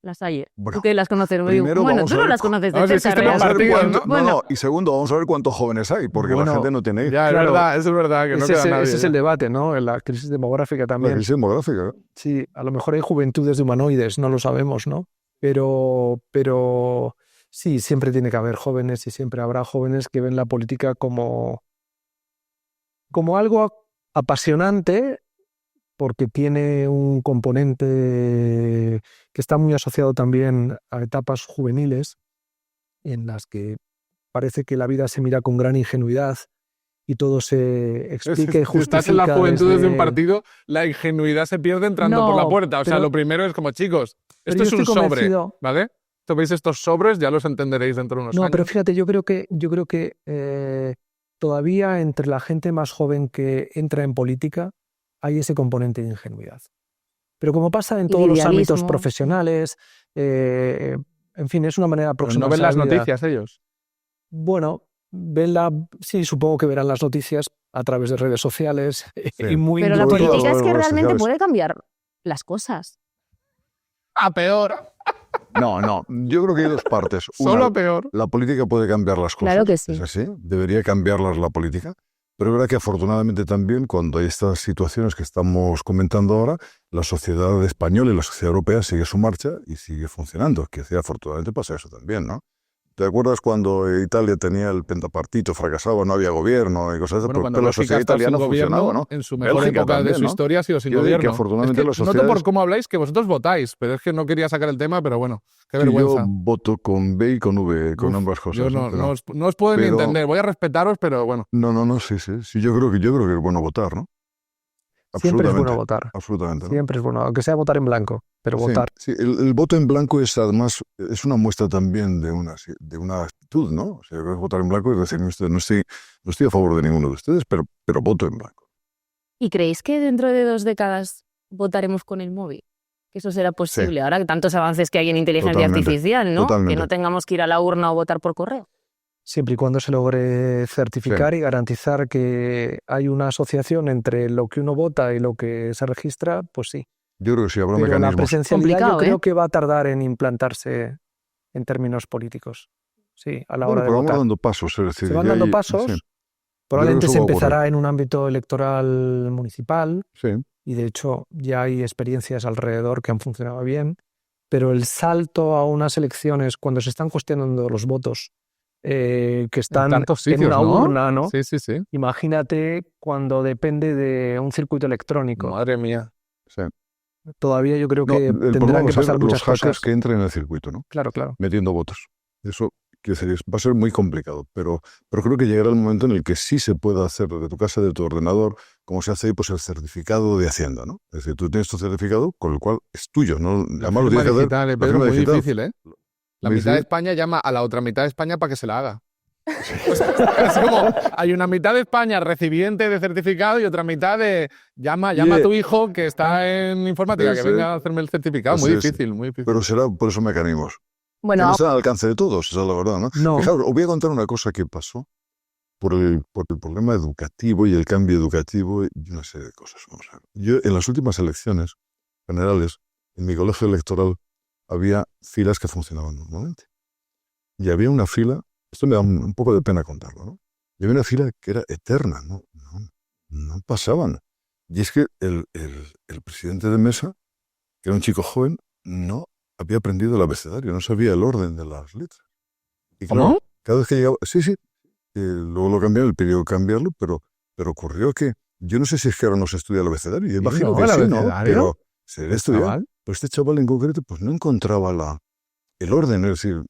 Las hay. Bueno, ¿Tú que las conoces? primero Bueno, vamos tú a no ver las conoces de vamos a ver cerca, sistemas Vamos a ver realmente. partidos, cuánto- ¿no? no, y segundo, vamos a ver cuántos jóvenes hay, porque Bueno, la gente no tiene ya, Claro. eso es verdad, que no ese, queda es, nadie. ese es el debate, ¿no? En la crisis demográfica la también. crisis demográfica. ¿eh? Sí, a lo mejor hay juventudes de humanoides, no lo sabemos, ¿no? Pero sí, siempre tiene que haber jóvenes y siempre habrá jóvenes que ven la política como algo apasionante porque tiene un componente que está muy asociado también a etapas juveniles en las que parece que la vida se mira con gran ingenuidad y todo se explica y Si estás en la justifica juventud de un desde- partido, la ingenuidad se pierde entrando No, por la puerta. O sea, pero- lo primero es como, chicos, pero esto yo es un estoy sobre, convencido- ¿vale? Esto veis estos sobres, ya los entenderéis dentro de unos No, años. pero fíjate, yo creo que todavía entre la gente más joven que entra en política hay ese componente de ingenuidad. Pero como pasa en Y todos los idealismo. ámbitos profesionales, en fin, es una manera de Pero no aproximarse ven a las la vida. noticias ellos. Bueno, sí, supongo que verán las noticias a través de redes sociales Sí. y muy Pero la Sobre todo política es en que redes realmente sociales. puede cambiar las cosas. A peor. No. Yo creo que hay dos partes. Solo Una, a peor. la política puede cambiar las cosas. Claro que sí. Es así. Debería cambiarlas la política. Pero es verdad que afortunadamente también cuando hay estas situaciones que estamos comentando ahora, la sociedad española y la sociedad europea sigue su marcha y sigue funcionando. Que afortunadamente pasa eso también, ¿no? ¿Te acuerdas cuando Italia tenía el pentapartito, fracasaba, no había gobierno y cosas así? Bueno, cuando pero la Bélgica sociedad está sin italiana gobierno, funcionaba, ¿no? en su mejor Bélgica época de también, su ¿no? historia ha sido sin Quiero decir que gobierno. afortunadamente Es que las noto sociedades- por cómo habláis que vosotros votáis, pero es que no quería sacar el tema, pero bueno, qué Sí, vergüenza. yo voto con B y con V, con Uf, ambas cosas. Yo ¿no? Pero- no os puedo ni pero- entender. Voy a respetaros, pero bueno. No, sí. Yo creo que es bueno votar, ¿no? siempre es bueno Absolutamente. votar. Absolutamente. ¿no? Siempre es bueno, aunque sea votar en blanco, pero Sí, votar. sí, el voto en blanco es además es una muestra también de una actitud, ¿no? O sea, votar en blanco es decir, no estoy a favor de ninguno de ustedes, pero voto en blanco. ¿Y creéis que dentro de 2 décadas votaremos con el móvil? Que eso será posible. Ahora que tantos avances que hay en inteligencia Totalmente, artificial, ¿no? totalmente. Que no tengamos que ir a la urna o votar por correo. Siempre y cuando se logre certificar y garantizar que hay una asociación entre lo que uno vota y lo que se registra, pues sí. Yo creo que sí habrá Pero la mecanismos. presencialidad Complicado, yo creo ¿eh? que va a tardar en implantarse en términos políticos. Sí, a la Bueno, hora de pero vamos votar. dando pasos. Es decir, Se van ya dando hay- pasos. Sí, Probablemente eso se va a ocurrir. empezará en un ámbito electoral municipal sí. y de hecho ya hay experiencias alrededor que han funcionado bien, pero el salto a unas elecciones cuando se están cuestionando los votos que están tantos en sitios, una ¿no? urna, ¿no? Sí. Imagínate cuando depende de un circuito electrónico. Madre mía. Sí. Todavía yo creo No, que el problema tendrán va que a ser pasar muchas los hackers cosas. que entren en el circuito, ¿no? Claro. Metiendo votos. Eso quiero decir, va a ser muy complicado, pero creo que llegará el momento en el que sí se pueda hacer desde tu casa, de tu ordenador, como se hace ahí, pues el certificado de Hacienda, ¿no? Es decir, tú tienes tu certificado con el cual es tuyo, ¿no? Además lo tienes que hacer. digital, la Pedro, firma muy digital. difícil, ¿eh? La Muy mitad de difícil. España llama a la otra mitad de España para que se la haga. Pues, es como, hay una mitad de España recipiente de certificado y otra mitad de llama a tu hijo que está en informática, que Sí. venga a hacerme el certificado. Muy Sí, sí. difícil, muy difícil. Pero será por esos mecanismos. Que Bueno, no está al alcance de todos, esa es la verdad, ¿no? No. Fijaos, os voy a contar una cosa que pasó por el problema educativo y el cambio educativo y una serie de cosas. Vamos a ver. Yo, en las últimas elecciones generales, en mi colegio electoral, había filas que funcionaban normalmente. Y había una fila, esto me da un poco de pena contarlo, ¿no? Y había una fila que era eterna, no pasaban. Y es que el presidente de mesa, que era un chico joven, no había aprendido el abecedario, no sabía el orden de las letras. Y claro, ¿Cómo? cada vez que llegaba, sí, luego lo cambiaron, el pidió cambiarlo, pero ocurrió que, yo no sé si es que ahora no se estudia el abecedario, yo imagino no, que el sí, ¿no? abecedario. Pero se debe estudiar. Chaval. Pero este chaval en concreto, pues no encontraba el orden, es decir,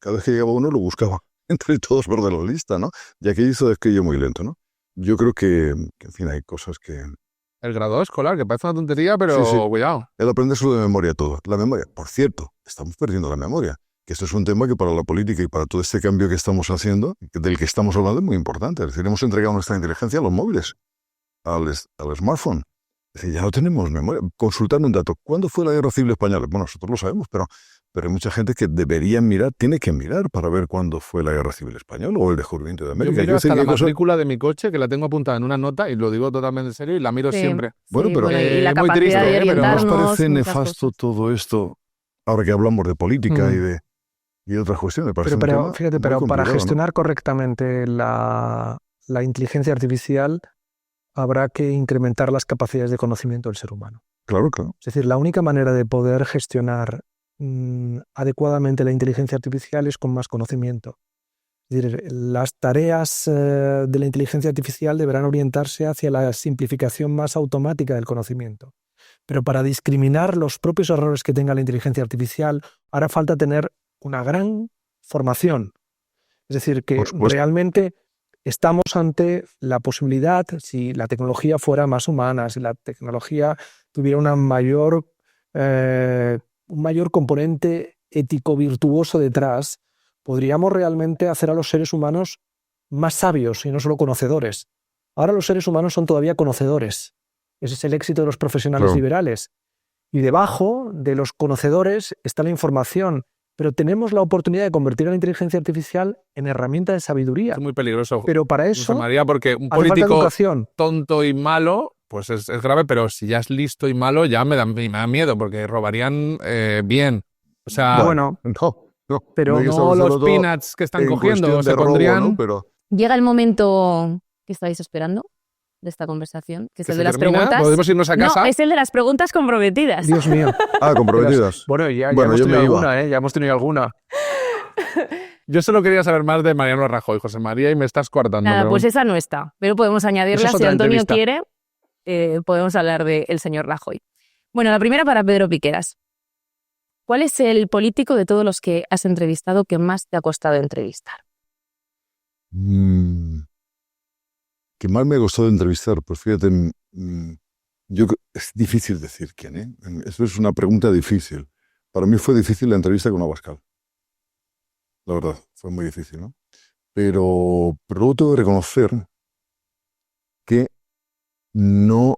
cada vez que llegaba uno lo buscaba entre todos por de la lista, ¿no? Y aquello hizo aquello muy lento, ¿no? Yo creo que, en fin, hay cosas que... El graduado escolar, que parece una tontería, pero Sí, sí. cuidado. El aprender solo de memoria todo. La memoria, por cierto, estamos perdiendo la memoria. Que esto es un tema que para la política y para todo este cambio que estamos haciendo, del que estamos hablando, es muy importante. Es decir, hemos entregado nuestra inteligencia a los móviles, al smartphone. Es decir, ya no tenemos memoria. Consultar un dato. ¿Cuándo fue la Guerra Civil Española? Bueno, nosotros lo sabemos, pero hay mucha gente que debería mirar, tiene que mirar para ver cuándo fue la Guerra Civil Española o el descubrimiento de Yo América. miro hasta sé la que hay cosas- matrícula de mi coche, que la tengo apuntada en una nota, y lo digo totalmente en serio, y la miro Sí. siempre. Bueno, pero- y la muy capacidad triste, de pero ¿no os ¿No os orientarnos. parece muchas nefasto cosas. todo esto, ahora que hablamos de política y de otras cuestiones? Me parece un Pero tema fíjate, muy pero para complicado, ¿no? gestionar correctamente la inteligencia artificial habrá que incrementar las capacidades de conocimiento del ser humano. Claro, claro. Es decir, la única manera de poder gestionar adecuadamente la inteligencia artificial es con más conocimiento. Es decir, las tareas de la inteligencia artificial deberán orientarse hacia la simplificación más automática del conocimiento. Pero para discriminar los propios errores que tenga la inteligencia artificial, hará falta tener una gran formación. Es decir, que Por supuesto. realmente estamos ante la posibilidad, si la tecnología fuera más humana, si la tecnología tuviera un mayor componente ético-virtuoso detrás, podríamos realmente hacer a los seres humanos más sabios y no solo conocedores. Ahora los seres humanos son todavía conocedores. Ese es el éxito de los profesionales Claro. liberales. Y debajo de los conocedores está la información. Pero tenemos la oportunidad de convertir a la inteligencia artificial en herramienta de sabiduría. Es muy peligroso, Pero para José eso María, porque un hace falta político educación. tonto y malo, pues es grave, pero si ya es listo y malo, ya me da miedo, porque robarían bien. O sea, Bueno, No, pero hay que no establecerlo los todo peanuts que están en cogiendo, cuestión se de robo, pondrían... ¿no? Pero Llega el momento que estáis esperando de esta conversación, que es que el se de las termina, preguntas. podemos irnos a casa. No, es el de las preguntas comprometidas. Dios mío. comprometidas. Bueno, ya Bueno, hemos yo tenido me iba. alguna, ¿eh? Ya hemos tenido alguna. Yo solo quería saber más de Mariano Rajoy, José María, y me estás coartando. Nada, pero- pues esa no está, pero podemos añadirla Esa es si otra Antonio entrevista. quiere. Podemos hablar del señor Rajoy. Bueno, la primera para Pedro Piqueras. ¿Cuál es el político de todos los que has entrevistado que más te ha costado entrevistar? ¿Qué más me ha gustado entrevistar? Pues fíjate, es difícil decir quién, ¿eh? Eso es una pregunta difícil. Para mí fue difícil la entrevista con Abascal. La verdad, fue muy difícil, ¿no? Pero luego tengo que reconocer que no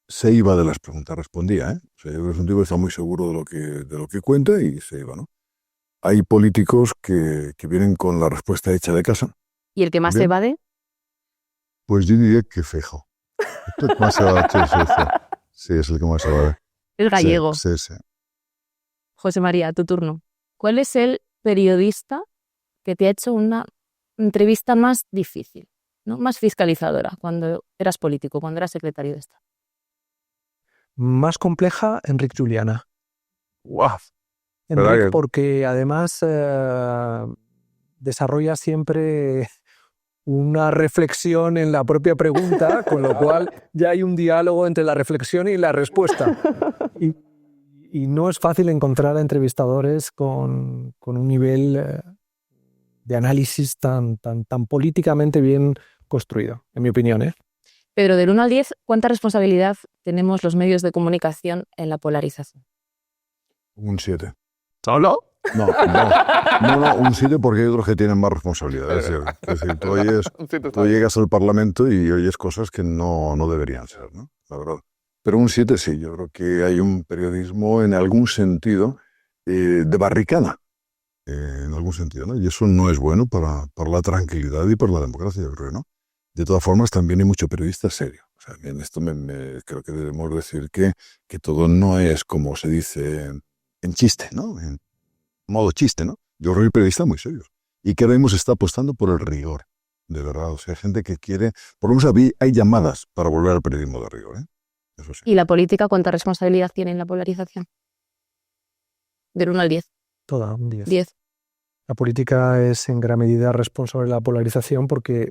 se iba de las preguntas, respondía, ¿eh? O sea, yo creo que es un tipo que está muy seguro de lo que cuenta y se iba, ¿no? Hay políticos que vienen con la respuesta hecha de casa. ¿Y el que más Bien. evade? Pues yo diría que Feijóo. Esto es más sí, es el que más se va a ver. El gallego. Sí, sí. José María, tu turno. ¿Cuál es el periodista que te ha hecho una entrevista más difícil, ¿no? Más fiscalizadora cuando eras político, cuando eras secretario de Estado? Más compleja, Enric Juliana. ¡Guau! Enric, ¿Verdad que- porque además desarrolla siempre una reflexión en la propia pregunta, con lo cual ya hay un diálogo entre la reflexión y la respuesta. Y no es fácil encontrar a entrevistadores con un nivel de análisis tan políticamente bien construido, en mi opinión, ¿eh? Pedro, del 1 al 10, ¿cuánta responsabilidad tenemos los medios de comunicación en la polarización? Un 7. ¿Solo? No, un 7 porque hay otros que tienen más responsabilidad. Es decir, tú llegas al Parlamento y oyes cosas que no deberían ser, ¿no? La verdad. Pero un 7 sí, yo creo que hay un periodismo en algún sentido de barricada, en algún sentido, ¿no? Y eso no es bueno para la tranquilidad y para la democracia, yo creo, ¿no? De todas formas, también hay mucho periodista serio. O sea, en esto creo que debemos decir que todo no es como se dice en chiste, ¿no? En modo chiste, ¿no? Yo creo que hay periodistas muy serios y que ahora mismo se está apostando por el rigor, de verdad. O sea, hay gente que quiere, por lo menos hay llamadas para volver al periodismo de rigor, ¿eh? Eso sí. ¿Y la política cuánta responsabilidad tiene en la polarización? Del 1 al 10. Toda, un 10. 10. La política es en gran medida responsable de la polarización porque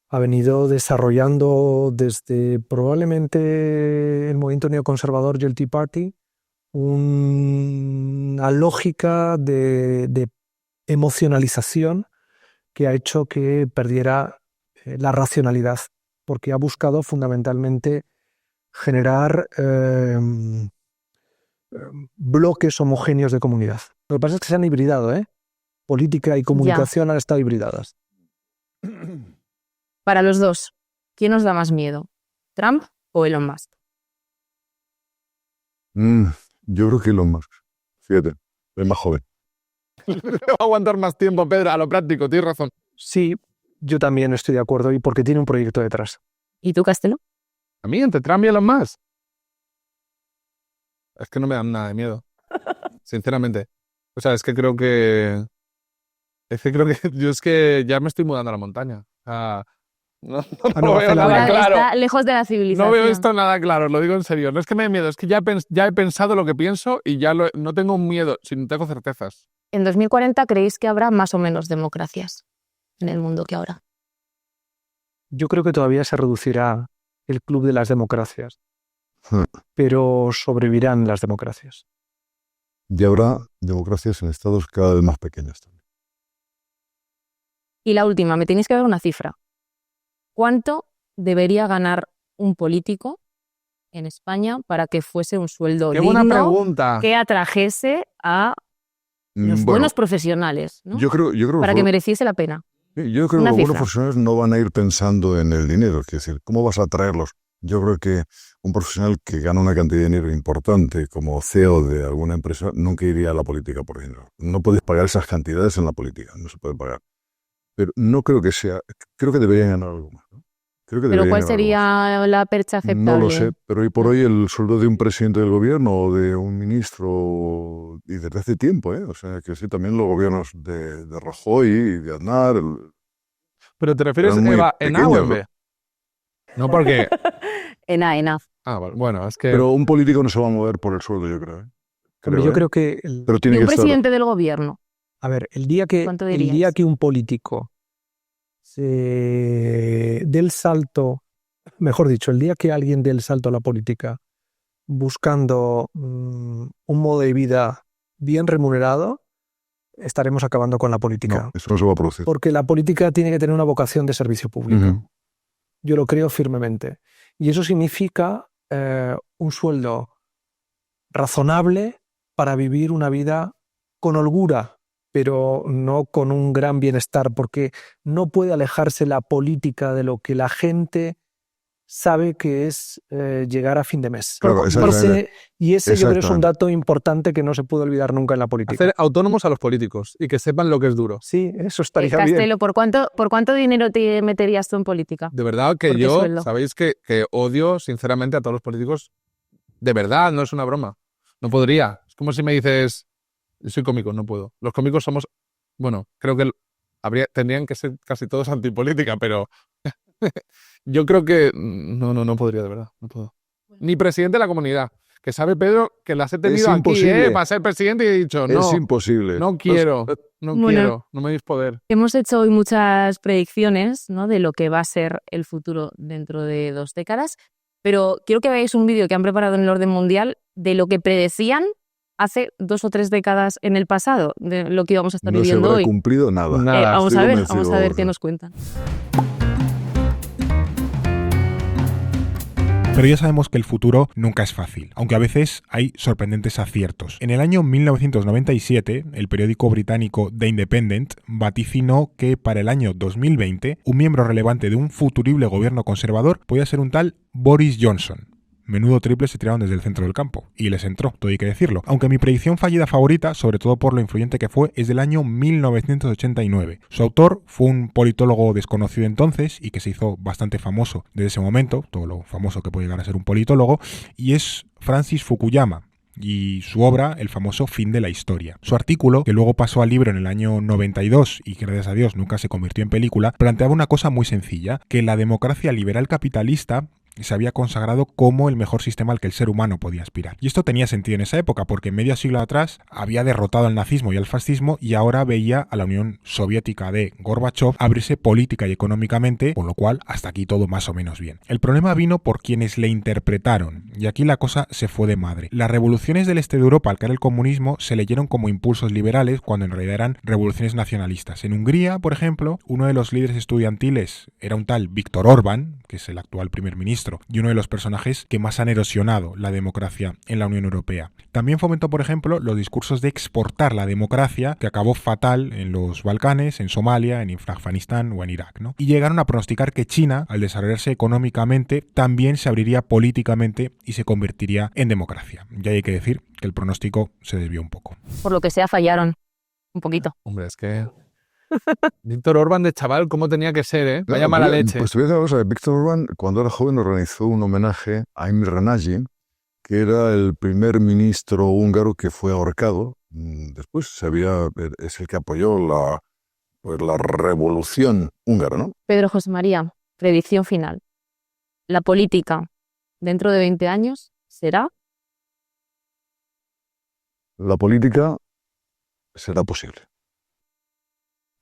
ha venido desarrollando desde probablemente el movimiento neoconservador y el Tea Party una lógica de emocionalización que ha hecho que perdiera la racionalidad, porque ha buscado fundamentalmente generar bloques homogéneos de comunidad. Lo que pasa es que se han hibridado, ¿eh? Política y comunicación han estado hibridadas. Para los dos, ¿quién nos da más miedo? ¿Trump o Elon Musk? Yo creo que Elon Musk. Fíjate, es más joven. Va a aguantar más tiempo, Pedro, a lo práctico, tienes razón. Sí, yo también estoy de acuerdo y porque tiene un proyecto detrás. ¿Y tú, Castelo? A mí, entre Trump y Elon Musk. Es que no me dan nada de miedo. Sinceramente. O sea, es que creo que yo es que ya me estoy mudando a la montaña. O sea, no no, veo nada Ahora claro. está lejos de la civilización. No veo esto nada claro, lo digo en serio. No es que me dé miedo, es que ya he pensado lo que pienso y no tengo un miedo, sino tengo certezas. ¿En 2040 creéis que habrá más o menos democracias en el mundo que ahora? Yo creo que todavía se reducirá el club de las democracias, pero sobrevivirán las democracias. Y habrá democracias en estados cada vez más pequeños también. Y la última, me tenéis que dar una cifra. ¿Cuánto debería ganar un político en España para que fuese un sueldo Qué buena digno pregunta. que atrajese a los buenos profesionales, ¿no? Yo creo Para que mereciese la pena? Yo creo que Una los buenos cifra. profesionales no van a ir pensando en el dinero. Es decir, ¿cómo vas a atraerlos? Yo creo que un profesional que gana una cantidad de dinero importante como CEO de alguna empresa nunca iría a la política por dinero. No puedes pagar esas cantidades en la política, no se puede pagar. Pero no creo que sea, creo que deberían ganar algo más, ¿no? Creo que ¿Pero deberían cuál ganar algo más. sería la percha aceptable? No lo sé, pero hoy por hoy el sueldo de un presidente del gobierno o de un ministro, y desde hace tiempo, o sea, que sí, también los gobiernos de Rajoy y de Aznar, Pero te refieres, eran muy Eva, en A o en pequeños, B. No porque... Ena. Ah, vale, bueno, es que... pero un político no se va a mover por el sueldo, yo creo. Hombre, yo creo que Pero ¿Y tiene un que estar. presidente del gobierno? a ver, el día que ¿Cuánto dirías? un político se dé el salto, mejor dicho, el día que alguien dé el salto a la política buscando un modo de vida bien remunerado, estaremos acabando con la política. No, eso no se va a producir. Porque la política tiene que tener una vocación de servicio público. Ujú. Yo lo creo firmemente. Y eso significa un sueldo razonable para vivir una vida con holgura, pero no con un gran bienestar, porque no puede alejarse la política de lo que la gente sabe que es llegar a fin de mes. Claro, exactamente. Y ese yo creo es un Exactamente. dato importante que no se puede olvidar nunca en la política. hacer autónomos a los políticos y que sepan lo que es duro. Sí, eso estaría bien. Castelo, ¿por cuánto dinero te meterías tú en política? De verdad que ¿Por qué yo, sueldo? sabéis que odio sinceramente a todos los políticos. De verdad, no es una broma. No podría. Es como si me dices, yo soy cómico, no puedo. Los cómicos somos, bueno, creo que tendrían que ser casi todos antipolítica, pero yo creo que no podría, de verdad, no puedo. Ni presidente de la comunidad, que sabe Pedro que las he tenido aquí, imposible. para ser presidente y he dicho, no, Es imposible. no quiero, Bueno. no me deis poder. Hemos hecho hoy muchas predicciones, ¿no?, de lo que va a ser el futuro dentro de 2 décadas, pero quiero que veáis un vídeo que han preparado en el orden mundial de lo que predecían hace 2 o 3 décadas en el pasado, de lo que íbamos a estar No se viviendo habrá hoy. cumplido nada. Nada. Vamos estoy a ver convencido, qué nos cuentan. Pero ya sabemos que el futuro nunca es fácil, aunque a veces hay sorprendentes aciertos. En el año 1997, el periódico británico The Independent vaticinó que para el año 2020, un miembro relevante de un futurible gobierno conservador podía ser un tal Boris Johnson. Menudo triple se tiraron desde el centro del campo. Y les entró, todo hay que decirlo. Aunque mi predicción fallida favorita, sobre todo por lo influyente que fue, es del año 1989. Su autor fue un politólogo desconocido entonces y que se hizo bastante famoso desde ese momento, todo lo famoso que puede llegar a ser un politólogo, y es Francis Fukuyama. Y su obra, el famoso Fin de la Historia. Su artículo, que luego pasó al libro en el año 92 y que gracias a Dios nunca se convirtió en película, planteaba una cosa muy sencilla, que la democracia liberal capitalista se había consagrado como el mejor sistema al que el ser humano podía aspirar. Y esto tenía sentido en esa época, porque medio siglo atrás había derrotado al nazismo y al fascismo y ahora veía a la Unión Soviética de Gorbachev abrirse política y económicamente, con lo cual hasta aquí todo más o menos bien. El problema vino por quienes le interpretaron, y aquí la cosa se fue de madre. Las revoluciones del este de Europa al caer el comunismo se leyeron como impulsos liberales cuando en realidad eran revoluciones nacionalistas. En Hungría, por ejemplo, uno de los líderes estudiantiles era un tal Viktor Orbán, que es el actual primer ministro siniestro y uno de los personajes que más han erosionado la democracia en la Unión Europea. También fomentó, por ejemplo, los discursos de exportar la democracia, que acabó fatal en los Balcanes, en Somalia, en Afganistán o en Irak, ¿no? Y llegaron a pronosticar que China, al desarrollarse económicamente, también se abriría políticamente y se convertiría en democracia. Ya hay que decir que el pronóstico se desvió un poco. Por lo que sea, fallaron un poquito. Hombre, es que... Víctor Orbán de chaval, ¿cómo tenía que ser, eh? Vaya mala leche. Pues te voy a decir una cosa, Víctor Orbán, cuando era joven, organizó un homenaje a Imre Nagy, que era el primer ministro húngaro que fue ahorcado. Después es el que apoyó la revolución húngara, ¿no? Pedro José María, predicción final. ¿La política dentro de 20 años será? La política será posible.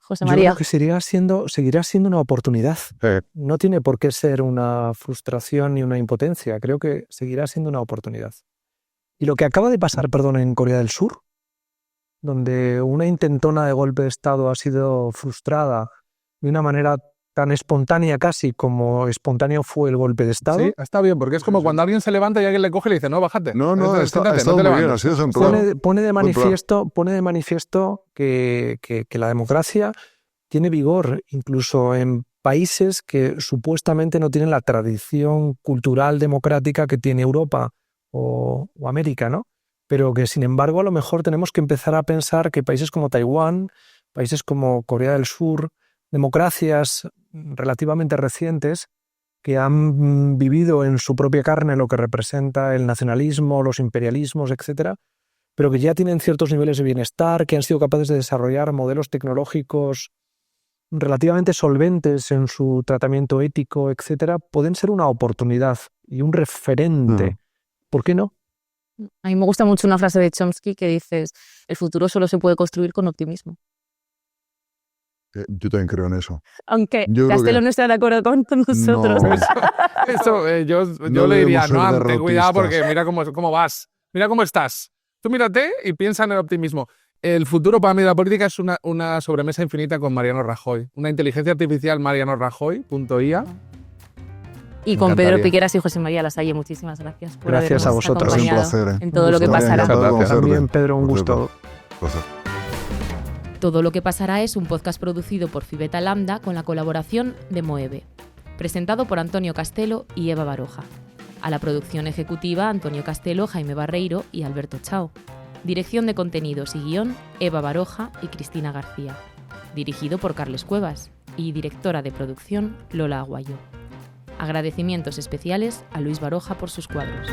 José Yo María. creo que seguirá siendo una oportunidad. No tiene por qué ser una frustración ni una impotencia. Creo que seguirá siendo una oportunidad. Y lo que acaba de pasar, en Corea del Sur, donde una intentona de golpe de Estado ha sido frustrada de una manera tan espontánea casi como espontáneo fue el golpe de Estado. Sí, está bien, porque es como cuando alguien se levanta y alguien le coge y le dice, no, bájate. No, Siéntate, está no te muy bien, levantes. así es, claro. Pone de manifiesto que la democracia tiene vigor incluso en países que supuestamente no tienen la tradición cultural democrática que tiene Europa o América, ¿no? Pero que, sin embargo, a lo mejor tenemos que empezar a pensar que países como Taiwán, países como Corea del Sur, democracias relativamente recientes que han vivido en su propia carne lo que representa el nacionalismo, los imperialismos, etcétera, pero que ya tienen ciertos niveles de bienestar, que han sido capaces de desarrollar modelos tecnológicos relativamente solventes en su tratamiento ético, etcétera, pueden ser una oportunidad y un referente. ¿Por qué no? A mí me gusta mucho una frase de Chomsky que dice: el futuro solo se puede construir con optimismo. Yo también creo en eso. Aunque Yo creo Castelo que- no está de acuerdo con nosotros. No. Yo le diría, debemos ser no, ten cuidado derrotistas. porque mira cómo vas, mira cómo estás. Tú mírate y piensa en el optimismo. El futuro para mí de la política es una sobremesa infinita con Mariano Rajoy. Una inteligencia artificial Mariano Rajoy.ia. Y con Me Pedro encantaría. Piqueras y José María Lasalle, muchísimas gracias por Gracias a habernos vosotros. Es un acompañado placer. en todo lo que Gusto. pasará. Muchas gracias. También, Pedro, un Por gusto. cierto. Placer. Todo lo que pasará es un podcast producido por Fibeta Lambda con la colaboración de Moeve. Presentado por Antonio Castelo y Eva Baroja. A la producción ejecutiva Antonio Castelo, Jaime Barreiro y Alberto Chao. Dirección de contenidos y guión Eva Baroja y Cristina García. Dirigido por Carles Cuevas y directora de producción Lola Aguayo. Agradecimientos especiales a Luis Baroja por sus cuadros.